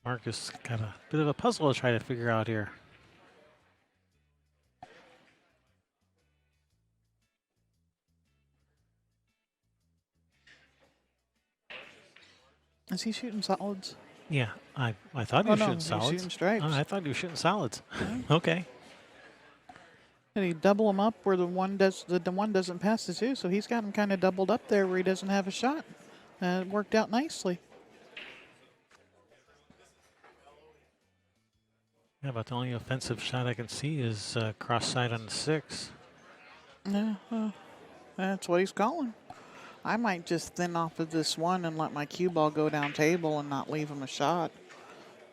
Marcus got a bit of a puzzle to try to figure out here. Is he shooting solids? Yeah, I thought he was shooting he's solids. shooting stripes. Oh, I thought he was shooting solids. Okay. Did he double him up where the one doesn't pass the two? So he's got him kind of doubled up there where he doesn't have a shot. It worked out nicely. Yeah, but the only offensive shot I can see is cross side on the 6. Yeah, that's what he's calling. I might just thin off of this one and let my cue ball go down table and not leave him a shot.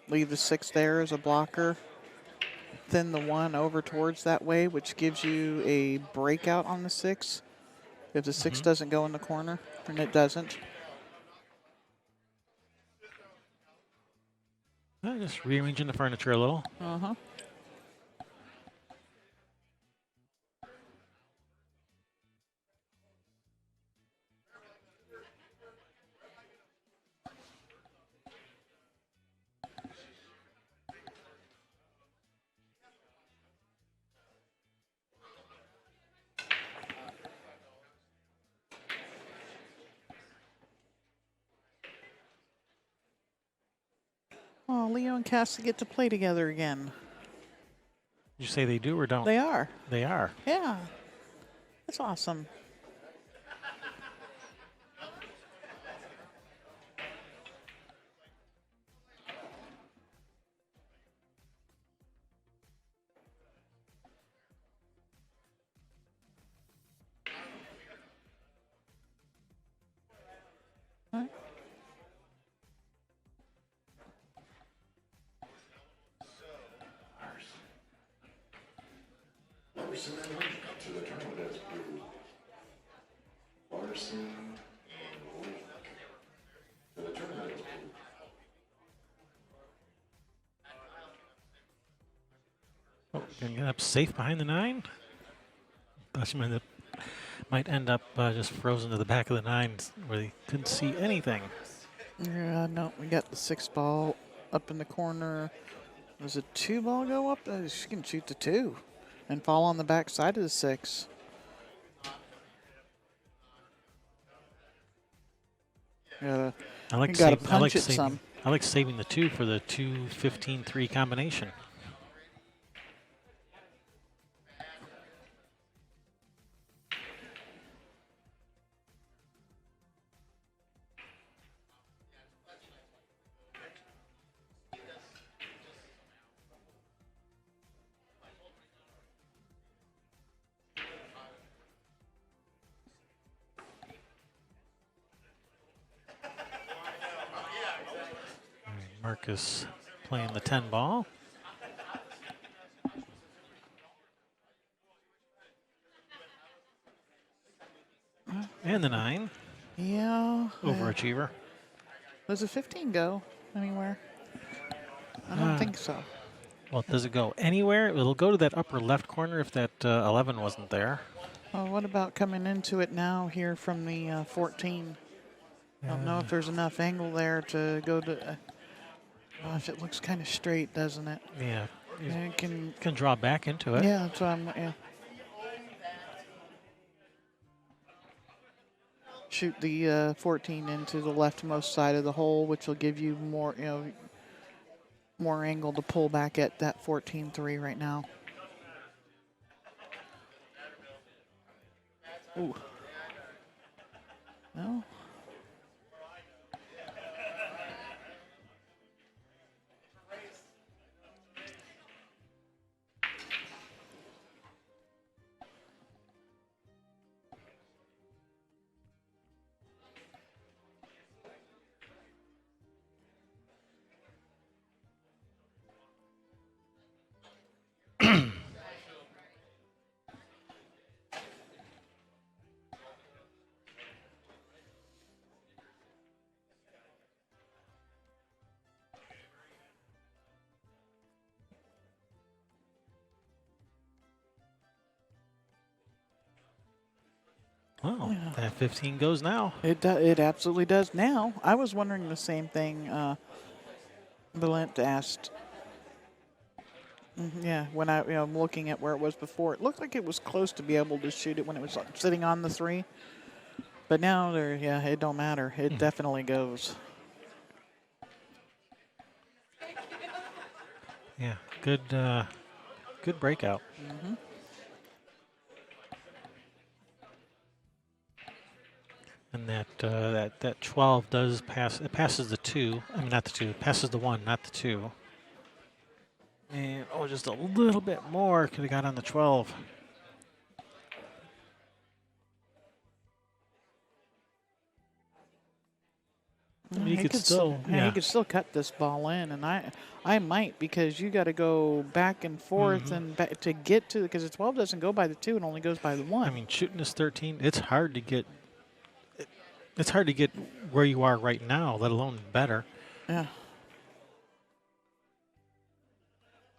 Leave the 6 there as a blocker. Thin the 1 over towards that way, which gives you a breakout on the 6. If the 6 doesn't go in the corner, and it doesn't. Just rearranging the furniture a little. Uh-huh. Well, Leo and Cassie get to play together again. Did you say they do or don't? They are. They are. Yeah. That's awesome. All right. Larson and Link to the tournament as blue. Larson and Link to the tournament as blue. Oh, gonna get up safe behind the 9. Thought you might end up just frozen to the back of the 9 where they couldn't see anything. Yeah, no, we got the 6 ball up in the corner. Does a 2 ball go up? She can shoot the 2 and fall on the back side of the 6. Gotta, I like you gotta saving. punch it some. I like saving the 2 for the 2-15-3 combination. Marcus playing the 10 ball. And the 9. Yeah. Overachiever. Does a 15 go anywhere? I don't think so. Well, does it go anywhere? It'll go to that upper left corner if that 11 wasn't there. Well, what about coming into it now here from the 14? I don't know if there's enough angle there to go to. Gosh, it looks kind of straight, doesn't it? Yeah. You And it can. can draw back into it. Yeah, that's what I'm. Yeah. Shoot the 14 into the leftmost side of the hole, which will give you more, more angle to pull back at that 14-3 right now. Ooh. No. Well, that 15 goes now. It absolutely does now. I was wondering the same thing. Valent asked. Yeah, when I'm looking at where it was before, it looked like it was close to be able to shoot it when it was sitting on the 3. But now it don't matter. It definitely goes. Yeah, good breakout. And that 12 does pass. It passes the 2. I mean, not the 2. It passes the 1, not the 2. And just a little bit more could have got on the 12. I mean, he could still cut this ball in, and I might, because you got to go back and forth and back to get to, because the 12 doesn't go by the 2, it only goes by the 1. I mean, shooting this 13, it's hard to get. It's hard to get where you are right now, let alone better. Yeah.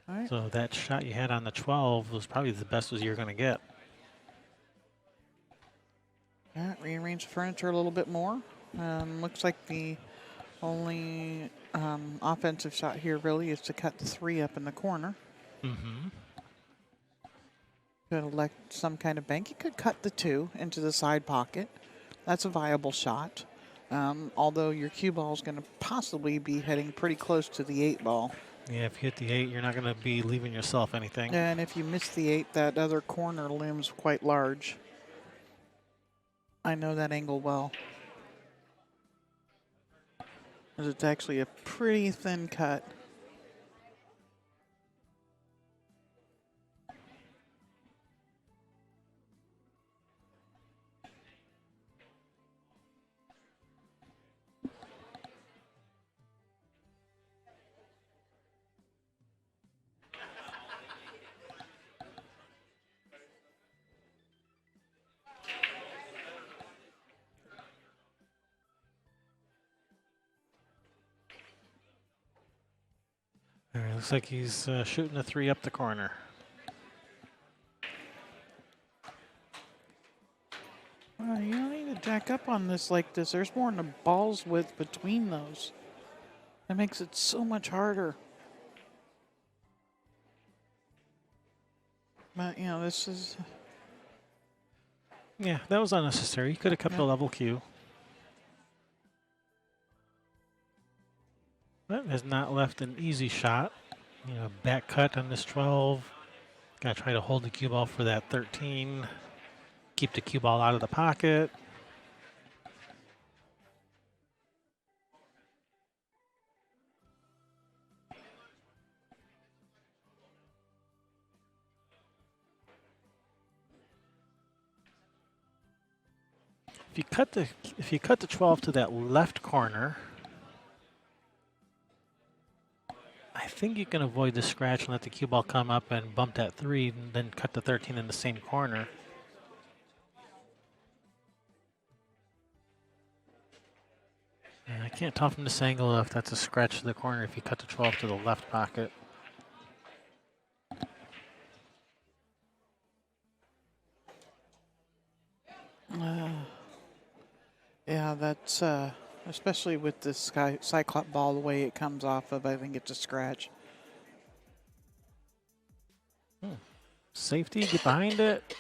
All right. So that shot you had on the 12 was probably the best as you're going to get. Yeah, rearrange the furniture a little bit more. Looks like the only offensive shot here really is to cut the 3 up in the corner. Could elect some kind of bank. You could cut the 2 into the side pocket. That's a viable shot. Although your cue ball is going to possibly be heading pretty close to the 8 ball. Yeah, if you hit the 8, you're not going to be leaving yourself anything. And if you miss the 8, that other corner looms quite large. I know that angle well. 'Cause it's actually a pretty thin cut. All right, looks like he's shooting a 3 up the corner. You don't need to jack up on this like this. There's more than a ball's width between those. That makes it so much harder. But, you know, this is... Yeah, that was unnecessary. He could have kept a level cue. That has not left an easy shot. You know, back cut on this 12. Got to try to hold the cue ball for that 13. Keep the cue ball out of the pocket. If you cut the 12 to that left corner, I think you can avoid the scratch and let the cue ball come up and bump that 3 and then cut the 13 in the same corner. And I can't tell from this angle if that's a scratch to the corner if you cut the 12 to the left pocket. Yeah, that's, especially with this Cyclop ball, the way it comes off of, I think it's a scratch. Safety, get behind it.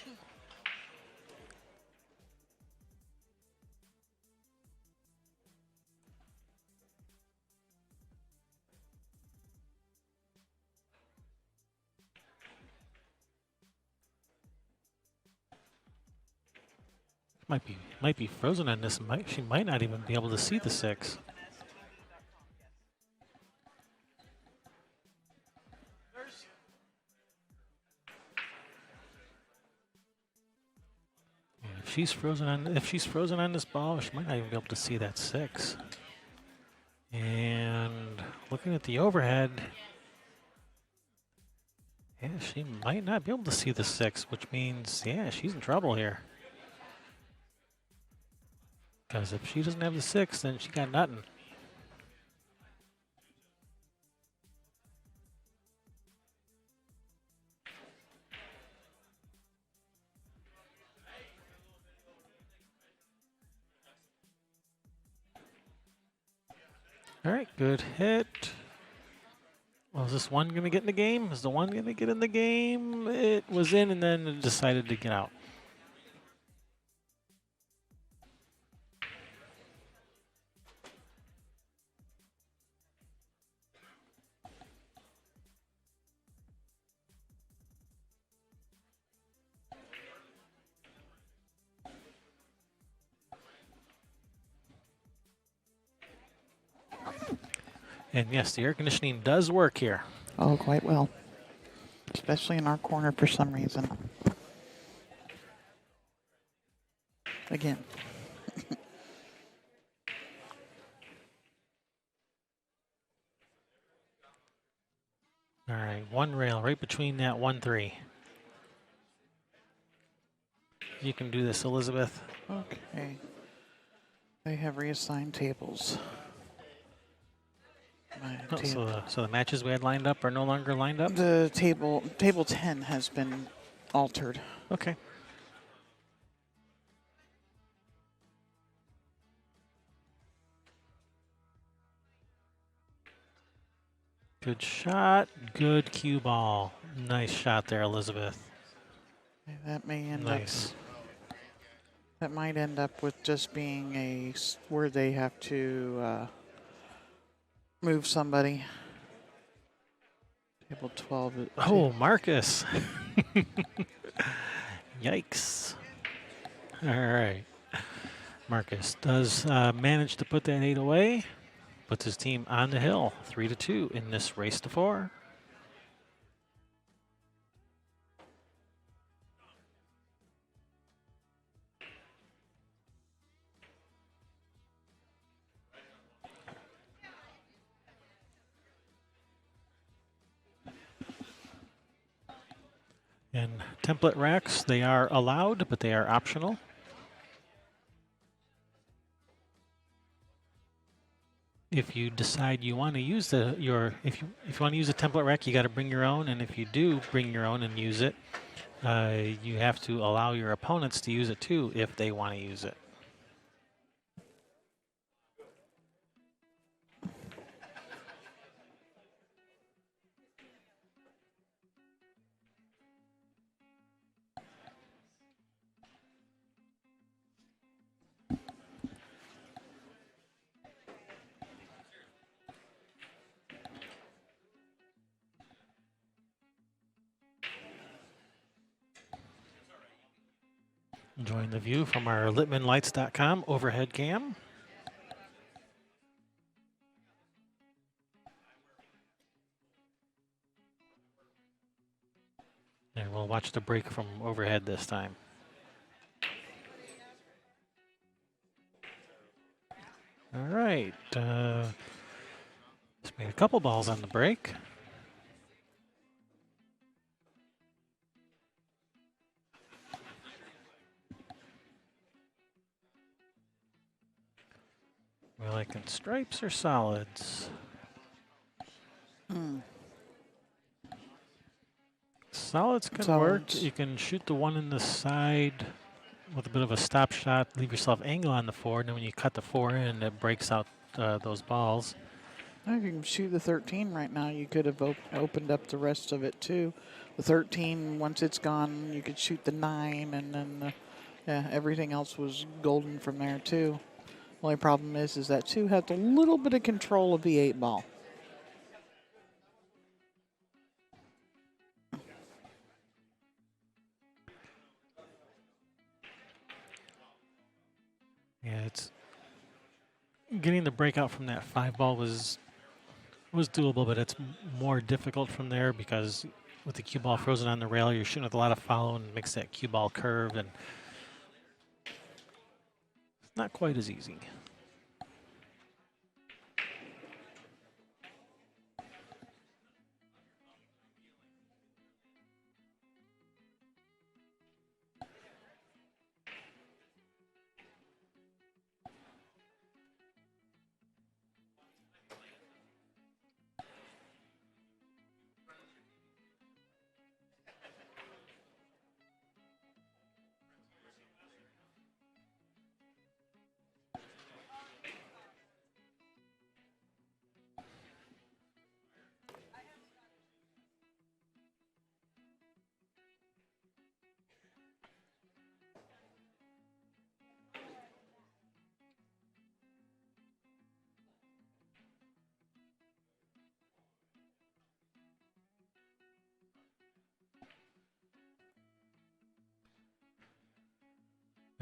Might be frozen on this. She might not even be able to see the 6. If she's frozen on this ball, she might not even be able to see that 6. And looking at the overhead, yeah, she might not be able to see the 6, which means, yeah, she's in trouble here. Because if she doesn't have the 6, then she got nothing. All right, good hit. Well, is this one going to get in the game? Is the one going to get in the game? It was in and then it decided to get out. And yes, the air conditioning does work here. Oh, quite well. Especially in our corner for some reason. Again. All right, one rail right between that 1-3. You can do this, Elizabeth. Okay. They have reassigned tables. Oh, so the matches we had lined up are no longer lined up? The table 10 has been altered. Okay. Good shot. Good cue ball. Nice shot there, Elizabeth. Okay, that may end Nice. That might end up with just being where they have to move somebody. Table 12. Oh, Marcus. Yikes. All right. Marcus does manage to put that 8 away. Puts his team on the hill, 3-2 in this race to 4. And template racks, they are allowed, but they are optional. If you decide you want to use if you want to use a template rack, you got to bring your own, and if you do bring your own and use it, you have to allow your opponents to use it too if they want to use it. Enjoying the view from our LittmanLights.com overhead cam. And we'll watch the break from overhead this time. All right. Just made a couple balls on the break. We're liking stripes or solids? Solids can work. You can shoot the one in the side with a bit of a stop shot, leave yourself angle on the 4, and then when you cut the 4 in, it breaks out those balls. If you can shoot the 13 right now, you could have opened up the rest of it too. The 13, once it's gone, you could shoot the 9, and then everything else was golden from there too. Only problem is that 2 had a little bit of control of the 8 ball. Yeah, it's getting the breakout from that 5 ball was doable, but it's more difficult from there because with the cue ball frozen on the rail, you're shooting with a lot of follow and it makes that cue ball curve, and it's not quite as easy.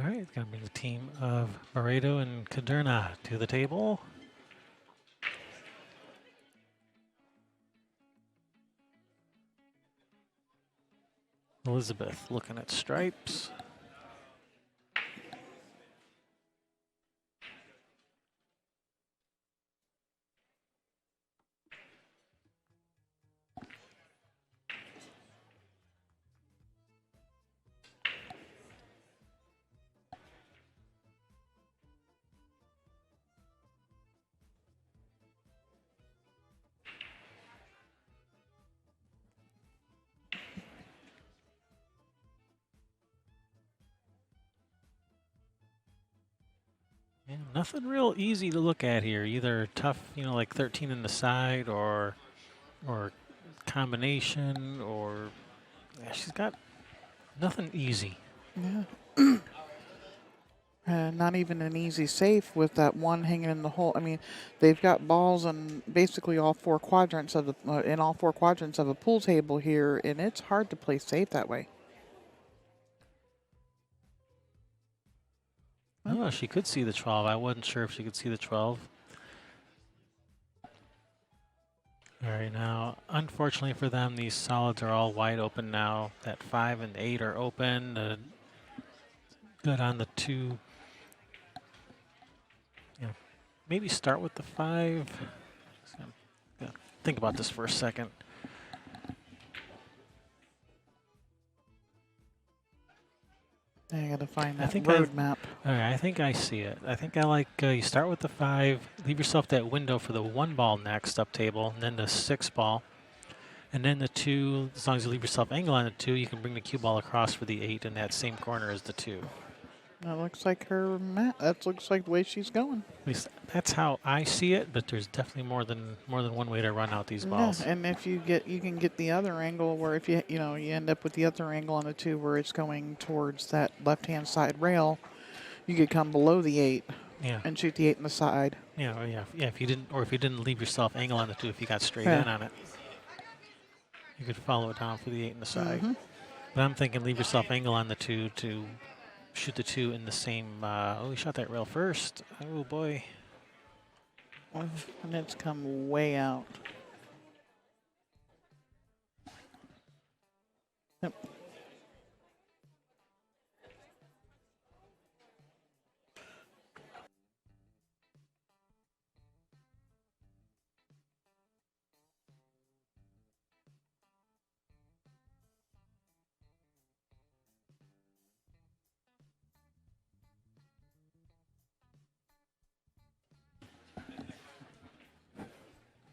All right, it's going to bring the team of Barreiro and Kudrna to the table. Elizabeth looking at stripes. Yeah, nothing real easy to look at here. Either tough, like 13 in the side, or combination, or she's got nothing easy. Yeah. Not even an easy safe with that one hanging in the hole. I mean, they've got balls in basically all four quadrants of the in all four quadrants of a pool table here, and it's hard to play safe that way. Oh, she could see the 12. I wasn't sure if she could see the 12. All right, now, unfortunately for them, these solids are all wide open now. That 5 and 8 are open. Good on the 2. Yeah, maybe start with the 5. Yeah, think about this for a second. I gotta find I that think road map. All right, I think I see it. I think I like you start with the 5, leave yourself that window for the 1 ball next up table, and then the 6 ball. And then the 2, as long as you leave yourself angle on the 2, you can bring the cue ball across for the 8 in that same corner as the 2. That looks like her map. That looks like the way she's going. At least that's how I see it, but there's definitely more than one way to run out these balls. Yeah, and if you can get the other angle where if you end up with the other angle on the 2 where it's going towards that left-hand side rail, you could come below the 8 Yeah. and shoot the 8 in the side. Yeah, yeah. If you didn't leave yourself angle on the 2, if you got straight Yeah. in on it, you could follow it down for the 8 in the side. Mm-hmm. But I'm thinking leave yourself angle on the 2 to shoot the 2 in the same. Oh, he shot that rail first. Oh boy. And it's come way out. Yep.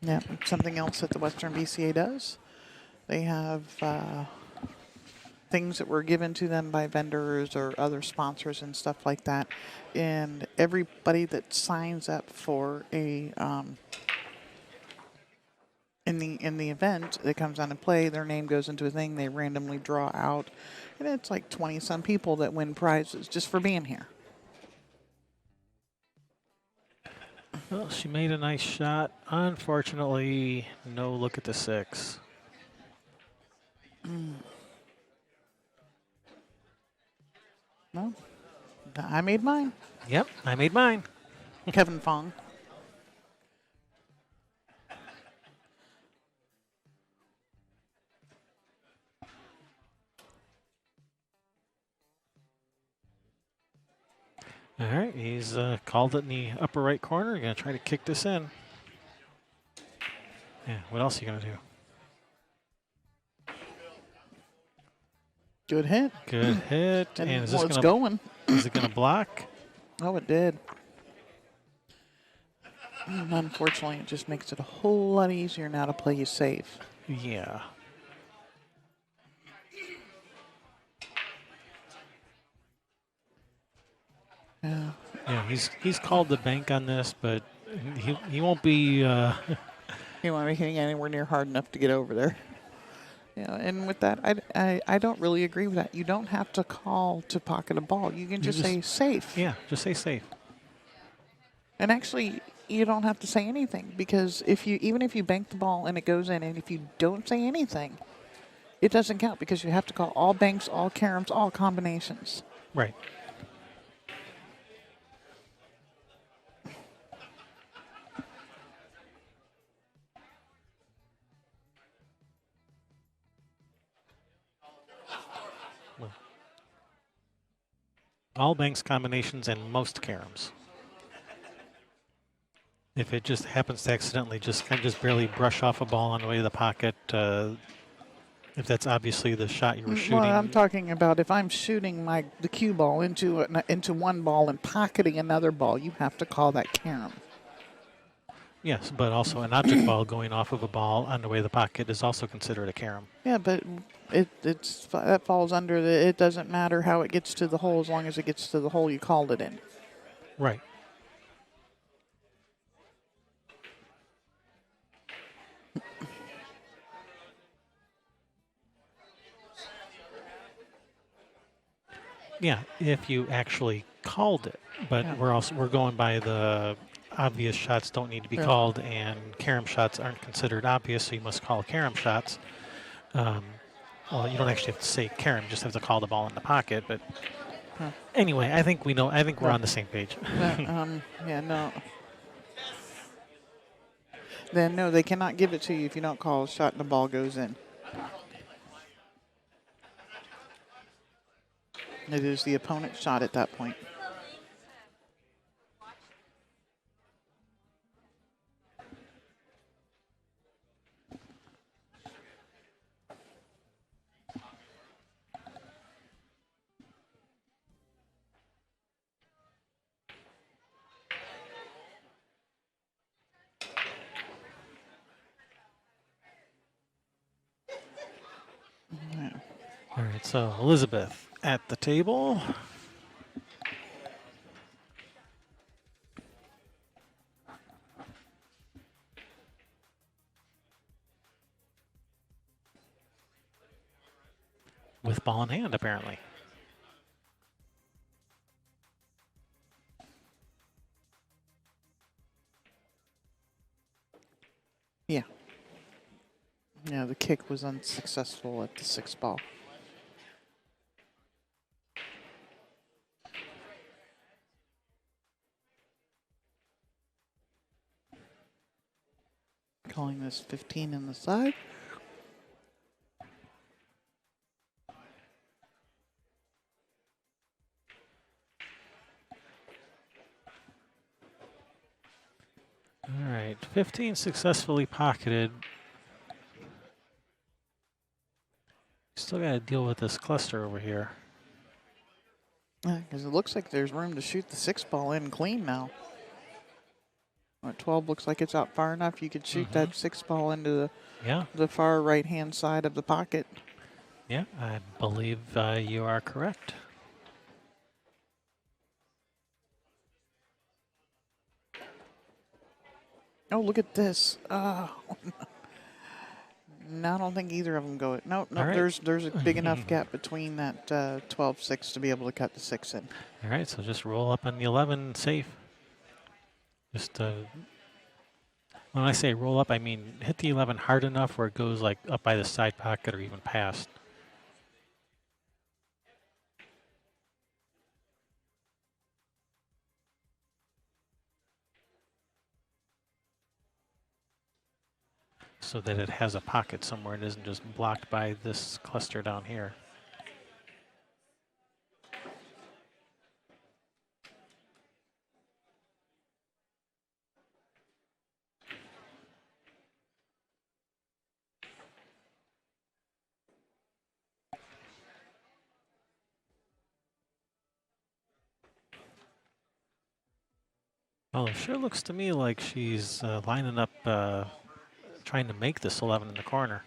Yeah, something else that the Western BCA does. They have things that were given to them by vendors or other sponsors and stuff like that. And everybody that signs up for a in the event that comes on to play, their name goes into a thing. They randomly draw out, and it's like 20 some people that win prizes just for being here. Well, she made a nice shot. Unfortunately, no look at the 6. No, I made mine. Yep, I made mine. Kevin Fong. All right, he's called it in the upper right corner. Going to try to kick this in. Yeah, what else are you going to do? Good hit. Good hit. And is well, this it's going. Is it going to block? Oh, it did. Unfortunately, it just makes it a whole lot easier now to play you safe. Yeah. Yeah. Yeah, he's called the bank on this, but he won't be. He won't be hitting anywhere near hard enough to get over there. Yeah, and with that, I don't really agree with that. You don't have to call to pocket a ball. You can just say safe. Yeah, just say safe. And actually, you don't have to say anything because even if you bank the ball and it goes in, and if you don't say anything, it doesn't count because you have to call all banks, all caroms, all combinations. Right. All banks combinations and most caroms. If it just happens to accidentally just barely brush off a ball on the way to the pocket, if that's obviously the shot you were shooting. Well, I'm talking about if I'm shooting the cue ball into one ball and pocketing another ball, you have to call that carom. Yes, but also an object ball going off of a ball on the way to the pocket is also considered a carom. Yeah, but that falls under the. It doesn't matter how it gets to the hole as long as it gets to the hole you called it in. Right. Yeah, if you actually called it, but Yeah. we're going by the obvious shots don't need to be Yeah. called, and carom shots aren't considered obvious, so you must call carom shots. Well, you don't actually have to say carom; you just have to call the ball in the pocket. But Huh. anyway, I think we know. I think we're Yeah. on the same page. Yeah, no. Then no, they cannot give it to you if you don't call a shot and the ball goes in. It is the opponent's shot at that point. Yeah. All right, so Elizabeth at the table. With ball in hand, apparently. Yeah. Yeah, the kick was unsuccessful at the 6 ball. Calling this 15 in the side. All right, 15 successfully pocketed. Still got to deal with this cluster over here. Because it looks like there's room to shoot the 6 ball in clean now. 12 looks like it's out far enough. You could shoot that 6 ball into Yeah, the far right-hand side of the pocket. yeah, I believe you are correct. Oh, look at this. No, I don't think either of them go. No, All right. there's a big enough gap between that 12-6 to be able to cut the 6 in. All right, so just roll up on the 11, safe. Just when I say roll up, I mean hit the 11 hard enough where it goes like up by the side pocket or even past. So that it has a pocket somewhere and isn't just blocked by this cluster down here. Well, it sure looks to me like she's lining up, trying to make this 11 in the corner.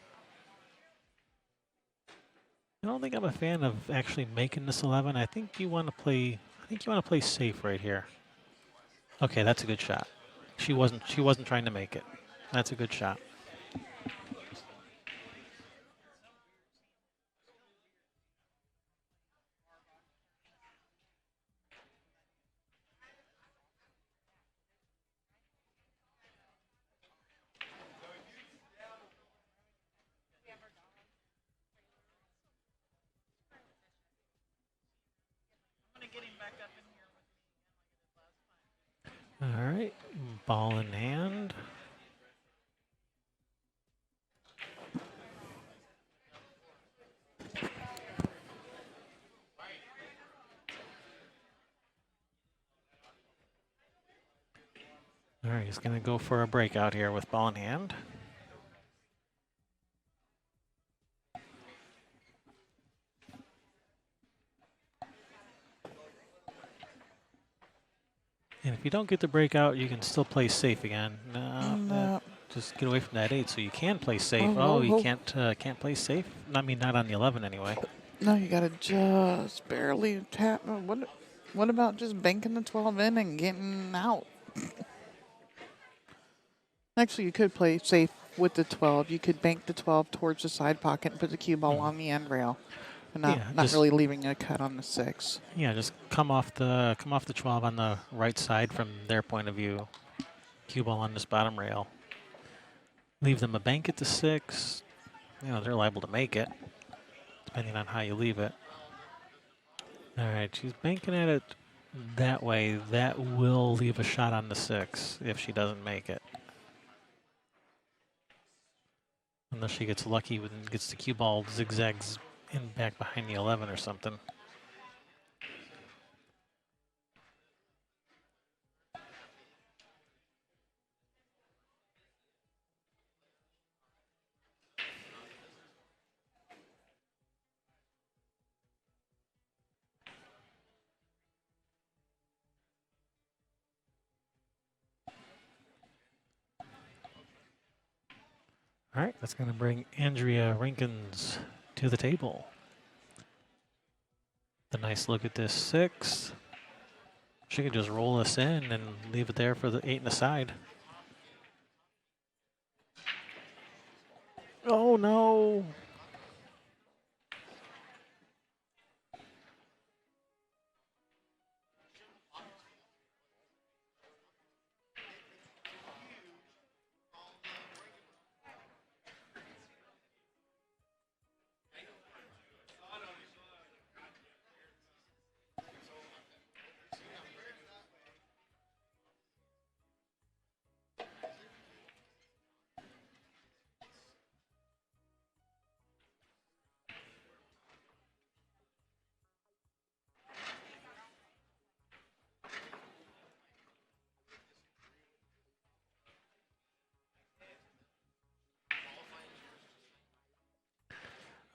I don't think I'm a fan of actually making this 11. I think you want to play. I think you want to play safe right here. Okay, that's a good shot. She wasn't trying to make it. That's a good shot. All right, ball in hand. All right, he's going to go for a breakout here with ball in hand. And if you don't get the breakout, you can still play safe again. No. Just get away from that 8 so you can play safe. Oh, You oh. can't play safe? I mean, not on the 11 anyway. No, you got to just barely tap. What about just banking the 12 in and getting out? Actually, you could play safe with the 12. You could bank the 12 towards the side pocket and put the cue ball on the end rail. And Yeah, not just- really leaving a cut on the 6. Yeah, just come off the 12 on the right side from their point of view. Cue ball on this bottom rail. Leave them a bank at the 6. You know, they're liable to make it, depending on how you leave it. All right, she's banking at it that way. That will leave a shot on the 6 if she doesn't make it. Unless she gets lucky when gets the cue ball zigzags in back behind the 11 or something. All right, that's going to bring Andrea Reinkens to the table. The nice look at this 6. She could just roll this in and leave it there for the 8 and a side. Oh no!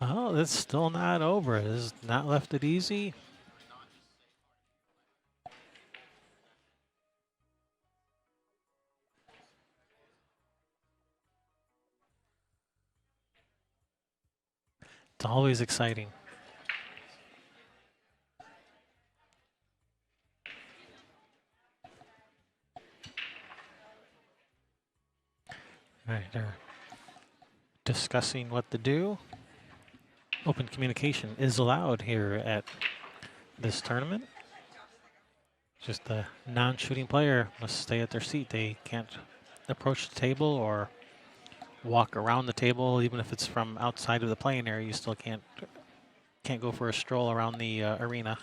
Oh, that's still not over. It has not left it easy. It's always exciting. All right, they're discussing what to do. Open communication is allowed here at this tournament. Just the non-shooting player must stay at their seat. They can't approach the table or walk around the table, even if it's from outside of the playing area. You still can't go for a stroll around the arena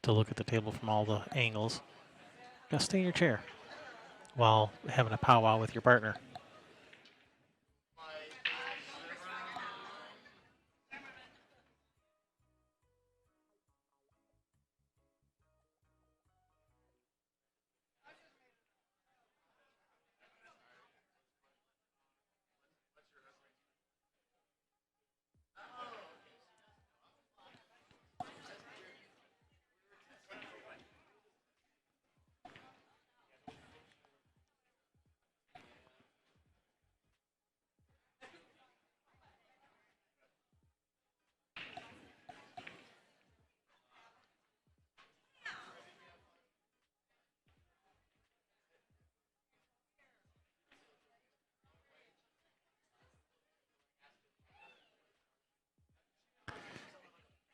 to look at the table from all the angles. You gotta stay in your chair while having a powwow with your partner.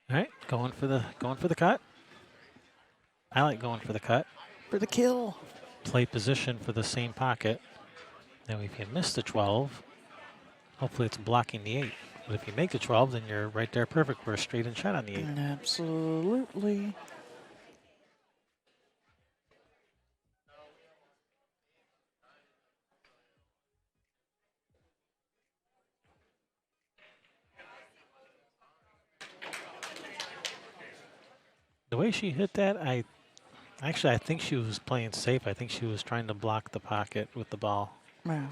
All right, going for the cut. I like going for the cut. For the kill. Play position for the same pocket. Now, if you miss the 12, hopefully it's blocking the 8. But if you make the 12, then you're right there perfect for a straight in shot on the 8. Absolutely. The way she hit that, I think she was playing safe. I think she was trying to block the pocket with the ball. Wow.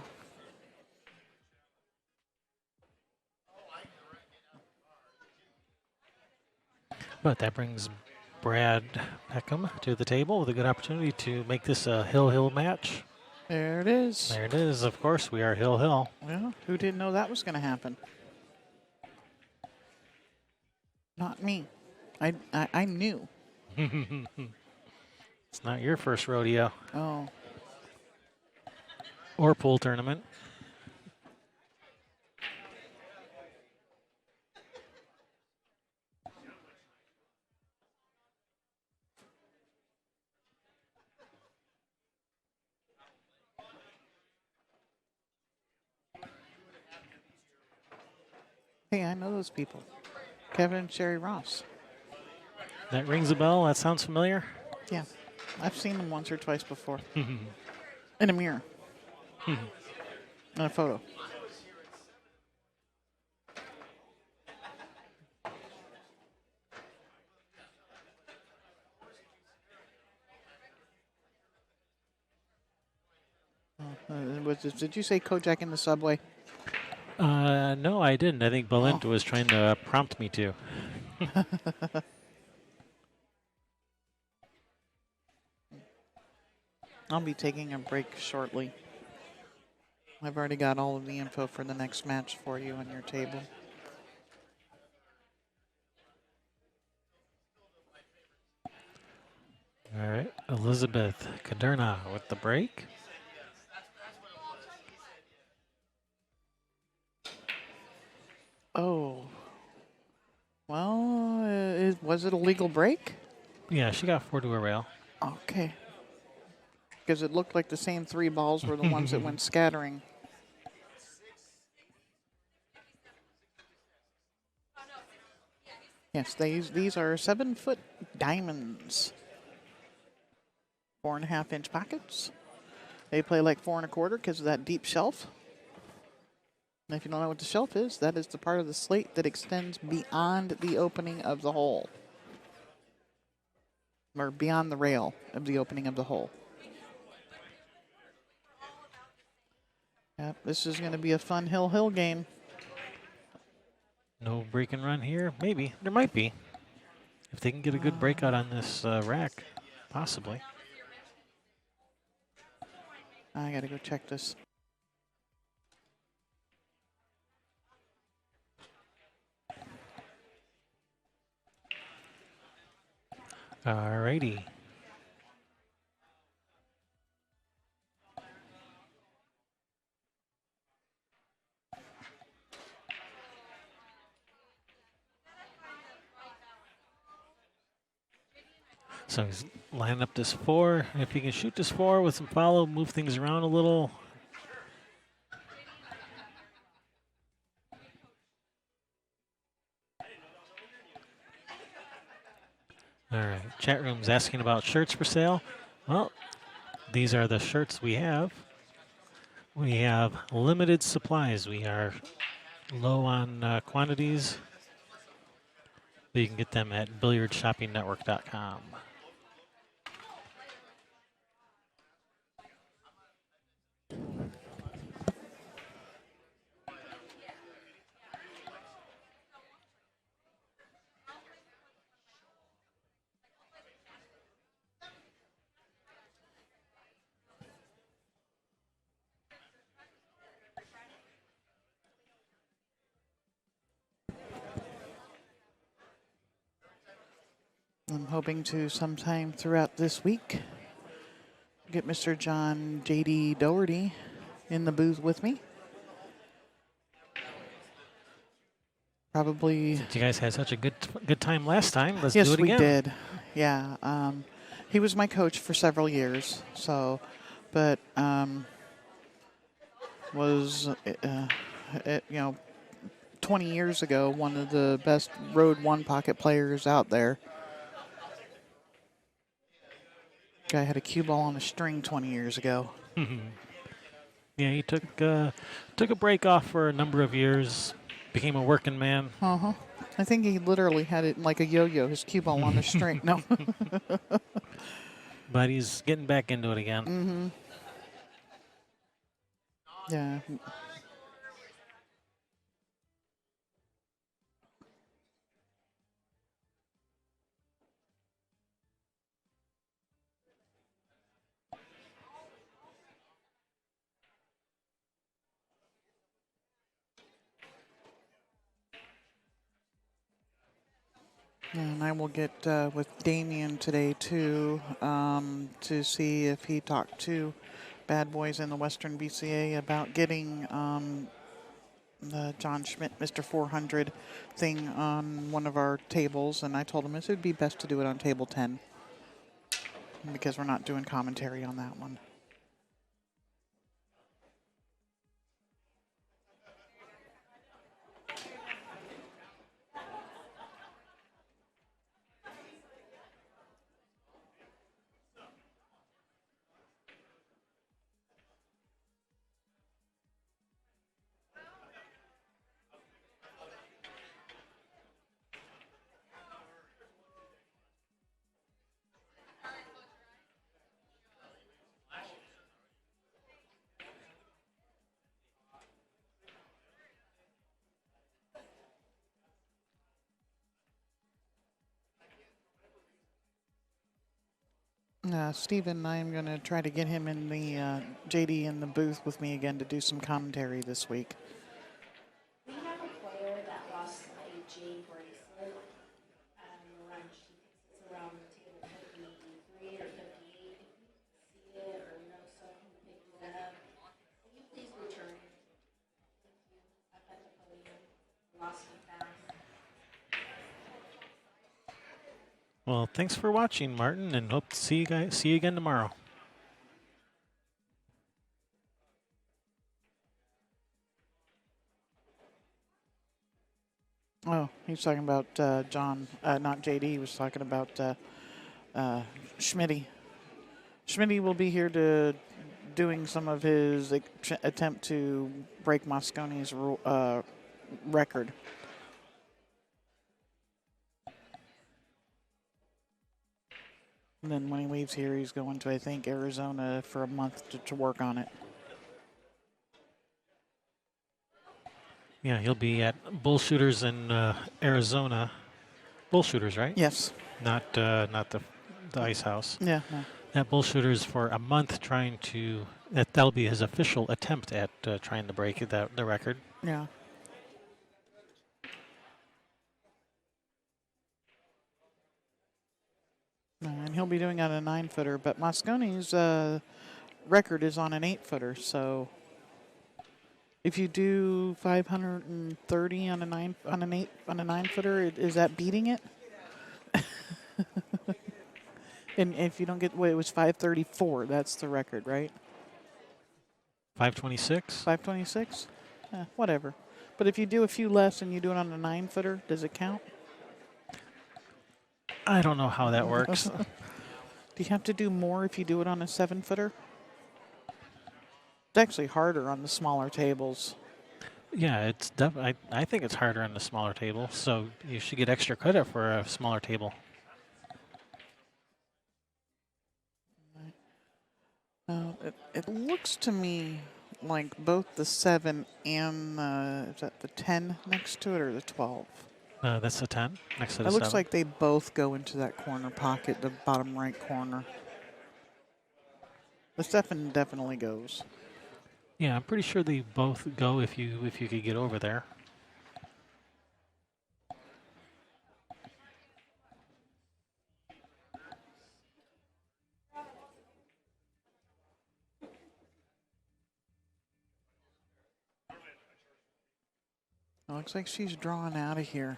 But that brings Brad Peckham to the table with a good opportunity to make this a hill-hill match. There it is. There it is. Of course, we are hill-hill. Well, who didn't know that was going to happen? Not me. I knew. It's not your first rodeo Oh. or pool tournament. Hey, I know those people. Kevin and Sherry Ross. That rings a bell. That sounds familiar. Yeah, I've seen them once or twice before. In a mirror. In a photo. Did you say Kojak in the subway? No, I didn't. I think Belinda was trying to prompt me to. I'll be taking a break shortly. I've already got all of the info for the next match for you on your table. All right, Elizabeth Kudrna with the break. Oh. Well, was it a legal break? Yeah, she got 4 to a rail. Okay. Because it looked like the same 3 balls were the ones that went scattering. Yes, these are 7-foot diamonds. 4.5-inch pockets. They play like 4 1/4 because of that deep shelf. And if you don't know what the shelf is, that is the part of the slate that extends beyond the opening of the hole. Or beyond the rail of the opening of the hole. Yep, this is going to be a fun hill game. No break and run here. Maybe. There might be. If they can get a good breakout on this rack, possibly. I got to go check this. All righty. So he's lining up this 4. If he can shoot this 4 with some follow, move things around a little. All right. Chat room's asking about shirts for sale. Well, these are the shirts we have. We have limited supplies. We are low on quantities. But you can get them at billiardshoppingnetwork.com. I'm hoping to sometime throughout this week get Mr. John J.D. Doherty in the booth with me. Probably. Since you guys had such a good time last time, let's Yes, do it we again. did. Yeah. He was my coach for several years. So, but was 20 years ago one of the best road one pocket players out there. Guy had a cue ball on a string 20 years ago. Yeah, he took a break off for a number of years, became a working man. I think he literally had it like a yo-yo, his cue ball on a string. No. But he's getting back into it again. Yeah. And I will get with Damien today, too, to see if he talked to Bad Boys in the Western BCA about getting the John Schmidt Mr. 400 thing on one of our tables. And I told him it would be best to do it on table 10 because we're not doing commentary on that one. Stephen, I'm going to try to get him in the JD in the booth with me again to do some commentary this week. We have a player that lost a J bracelet around, she thinks it's around table 53 or 58. If you see it or know someone who picked it up, can you please return it? Thank you. Up at the podium. Lost it fast. Well, thanks for watching, Martin, and hope to see you again tomorrow. Oh, he's talking about John, not JD. He was talking about Schmitty. Schmitty will be here to doing some of his attempt to break Mosconi's record. And then when he leaves here, he's going to, I think, Arizona for a month to work on it. Yeah, he'll be at Bull Shooters in Arizona. Bull Shooters, right? Yes. Not the Ice House. Yeah. No. At Bull Shooters for a month, trying to. That'll be his official attempt at trying to break the record. Yeah. And he'll be doing it on a 9-footer, but Mosconi's record is on an 8-footer. So if you do 530 on a 9-footer, is that beating it? And if you don't get, it was 534. That's the record, right? 526. 526. Whatever. But if you do a few less and you do it on a 9-footer, does it count? I don't know how that works. Do you have to do more if you do it on a 7-footer? It's actually harder on the smaller tables. Yeah, it's I think it's harder on the smaller table, so you should get extra credit for a smaller table. It looks to me like both the 7 and is that the 10 next to it or the 12? That's the 10 next to the It 7. looks like they both go into that corner pocket, the bottom right corner. The 7 definitely goes. Yeah, I'm pretty sure they both go if you could get over there. It looks like she's drawing out of here.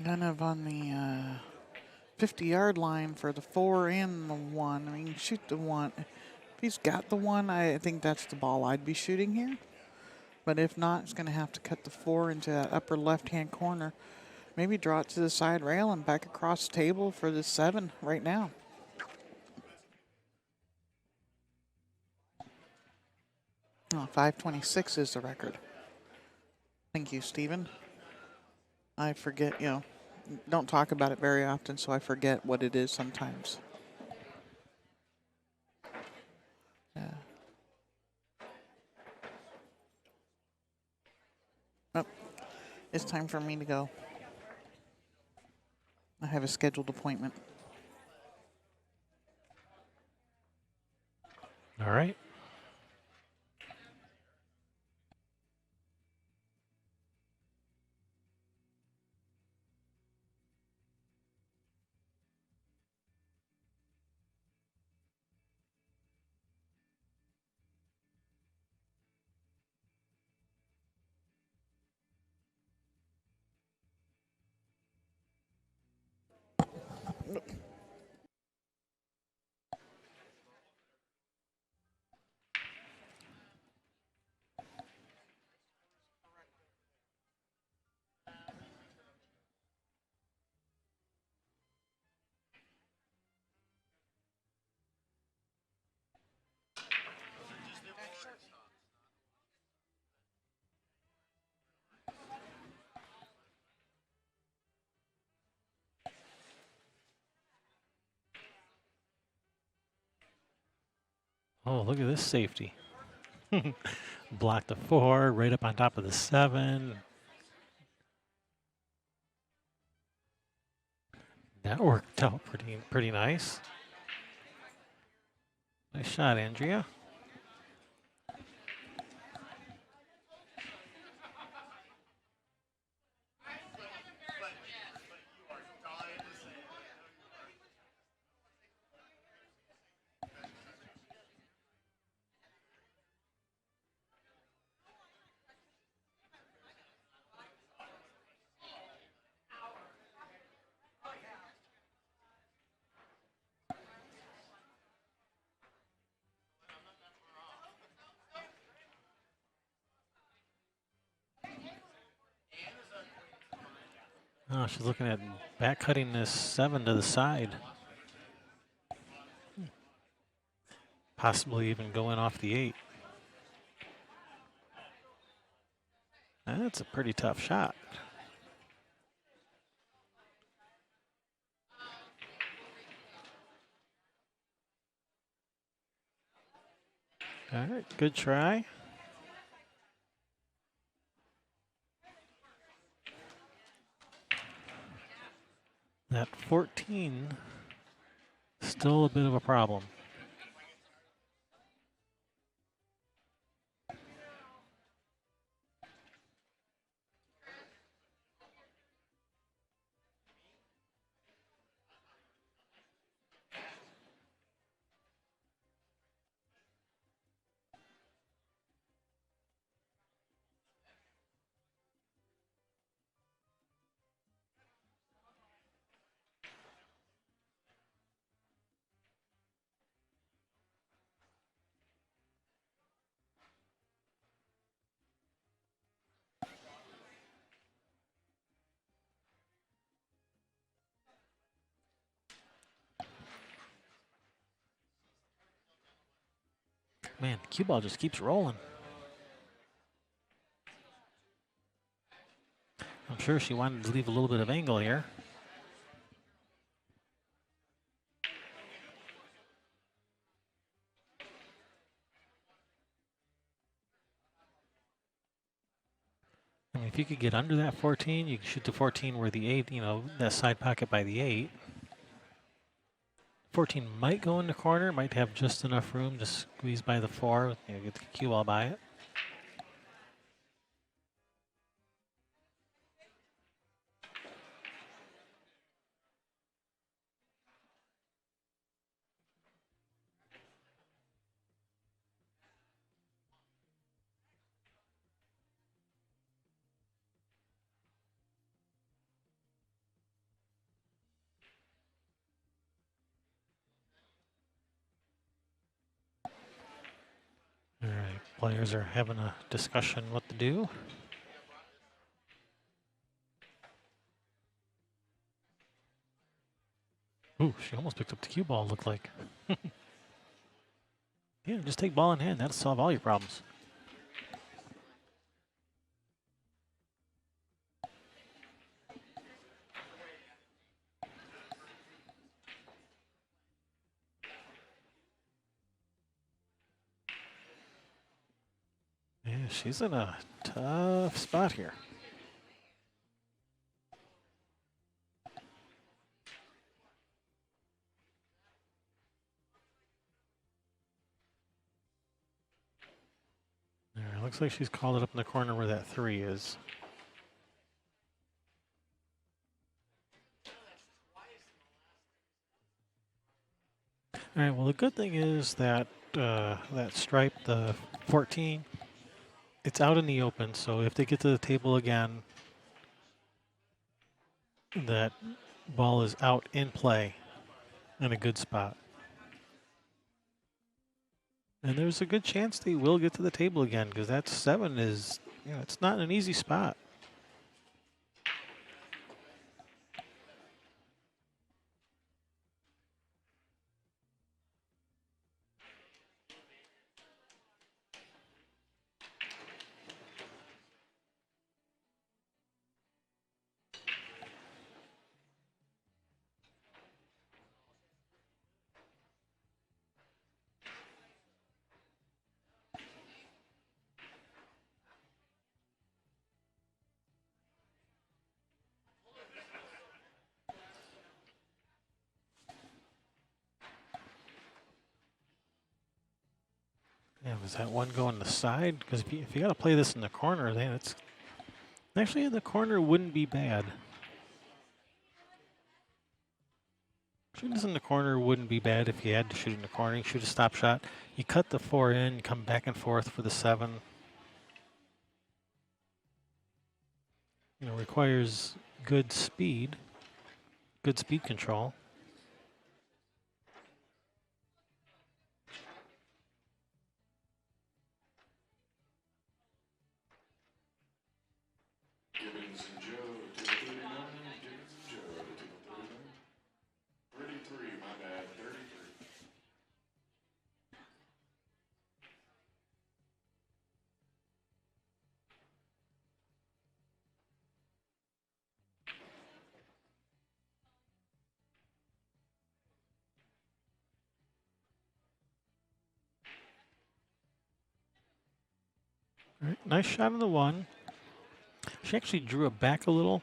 Kind of on the 50-yard line for the 4 and the 1. I mean, shoot the 1. If he's got the 1, I think that's the ball I'd be shooting here. But if not, it's going to have to cut the 4 into that upper left-hand corner. Maybe draw it to the side rail and back across the table for the 7 right now. Oh, 526 is the record. Thank you, Stephen. I forget, don't talk about it very often, so I forget what it is sometimes. Yeah. Oh, it's time for me to go. I have a scheduled appointment. All right. Oh, look at this safety. Block the 4, right up on top of the 7. That worked out pretty nice. Nice shot, Andrea. Oh, she's looking at back cutting this 7 to the side. Possibly even going off the 8. That's a pretty tough shot. All right, good try. That 14, still a bit of a problem. Man, the cue ball just keeps rolling. I'm sure she wanted to leave a little bit of angle here. I mean, if you could get under that 14, you can shoot the 14 where the 8, that side pocket by the 8. 14 might go in the corner, might have just enough room to squeeze by the 4, get the cue ball by it. All right, players are having a discussion what to do. Ooh, she almost picked up the cue ball, looked like. Yeah, just take ball in hand. That'll solve all your problems. Yeah, she's in a tough spot here. There, looks like she's called it up in the corner where that 3 is. All right, well, the good thing is that that stripe, the 14, it's out in the open, so if they get to the table again, that ball is out in play in a good spot. And there's a good chance they will get to the table again because that 7 is, it's not an easy spot. Does that one go on the side? Because if you got to play this in the corner, then it's actually in the corner wouldn't be bad. Shooting this in the corner wouldn't be bad if you had to shoot in the corner. You shoot a stop shot. You cut the 4 in, come back and forth for the 7. You know, requires good speed control. Gibbons and Joe to the 39. Gibbons and Joe to the 39. 33, my bad, 33. All right, nice shot on the 1. She actually drew it back a little.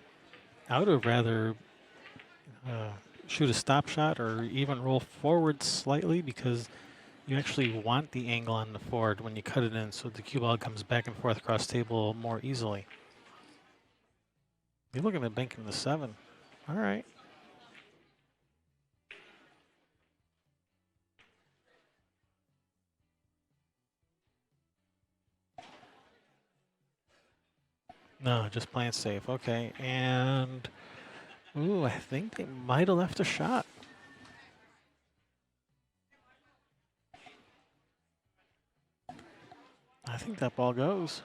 I would have rather shoot a stop shot or even roll forward slightly because you actually want the angle on the forward when you cut it in so the cue ball comes back and forth across the table more easily. You're looking at banking the 7. All right. No, just playing safe. Okay, and ooh, I think they might have left a shot. I think that ball goes.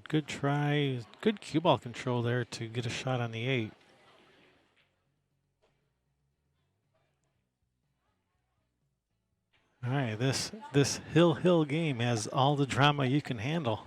Good try, good cue ball control there to get a shot on the 8. All right, this hill game has all the drama you can handle.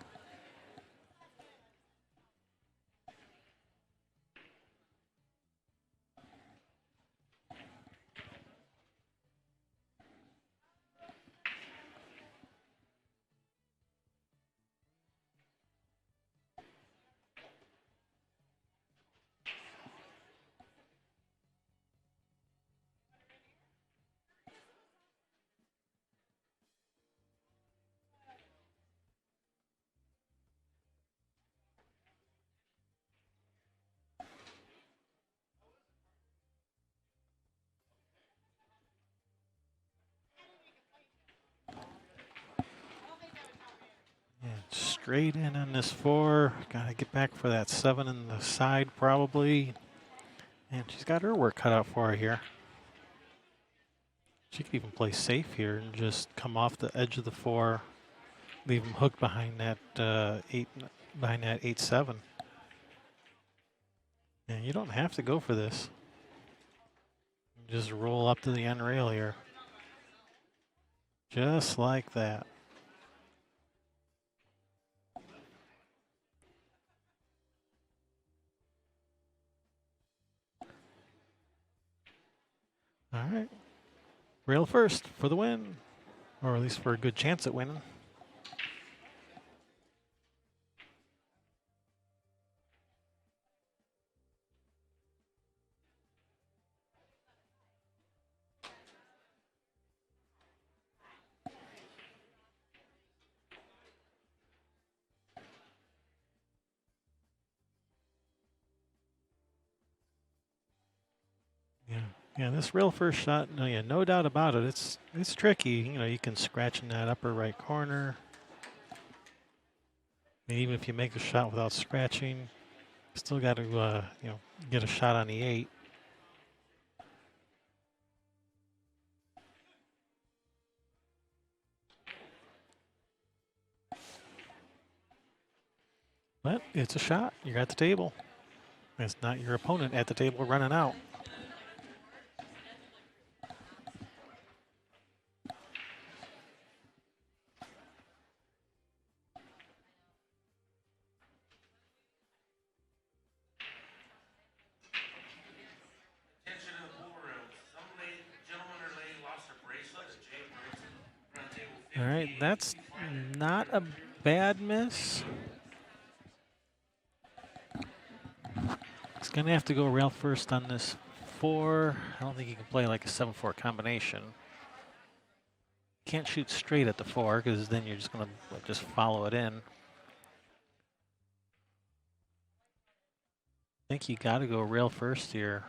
Straight in on this 4. Got to get back for that 7 in the side probably. And she's got her work cut out for her here. She could even play safe here and just come off the edge of the 4, leave them hooked behind that 8-7. And you don't have to go for this. Just roll up to the end rail here. Just like that. All right. Rail first for the win, or at least for a good chance at winning. Yeah, this rail first shot, no doubt about it. It's tricky. You know, you can scratch in that upper right corner. And even if you make a shot without scratching, still got to get a shot on the 8. But it's a shot. You're at the table. It's not your opponent at the table running out. All right, that's not a bad miss. He's going to have to go rail first on this 4. I don't think he can play like a 7-4 combination. Can't shoot straight at the 4 because then you're just going to just follow it in. I think you got to go rail first here.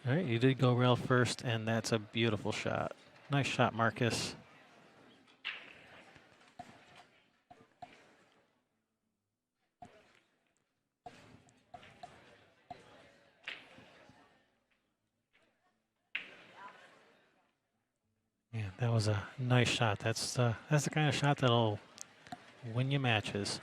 All right, you did go rail first, and that's a beautiful shot. Nice shot, Marcus. Yeah, that was a nice shot. That's the kind of shot that'll win you matches.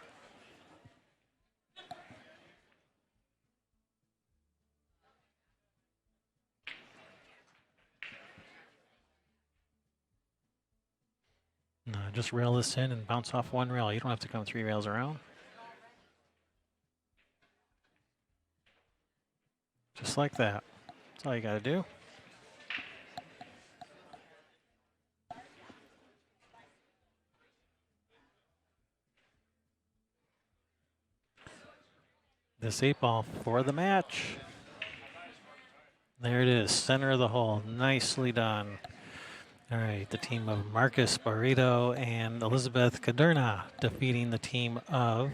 No, just rail this in and bounce off 1 rail. You don't have to come 3 rails around. Just like that. That's all you got to do. This 8-ball for the match. There it is, center of the hole. Nicely done. All right, the team of Marcus Barreiro and Elizabeth Kudrna defeating the team of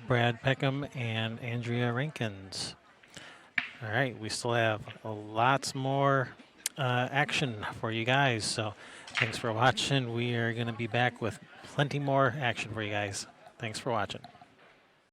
Brad Peckham and Andrea Reinkens. All right, we still have lots more action for you guys. So thanks for watching. We are going to be back with plenty more action for you guys. Thanks for watching.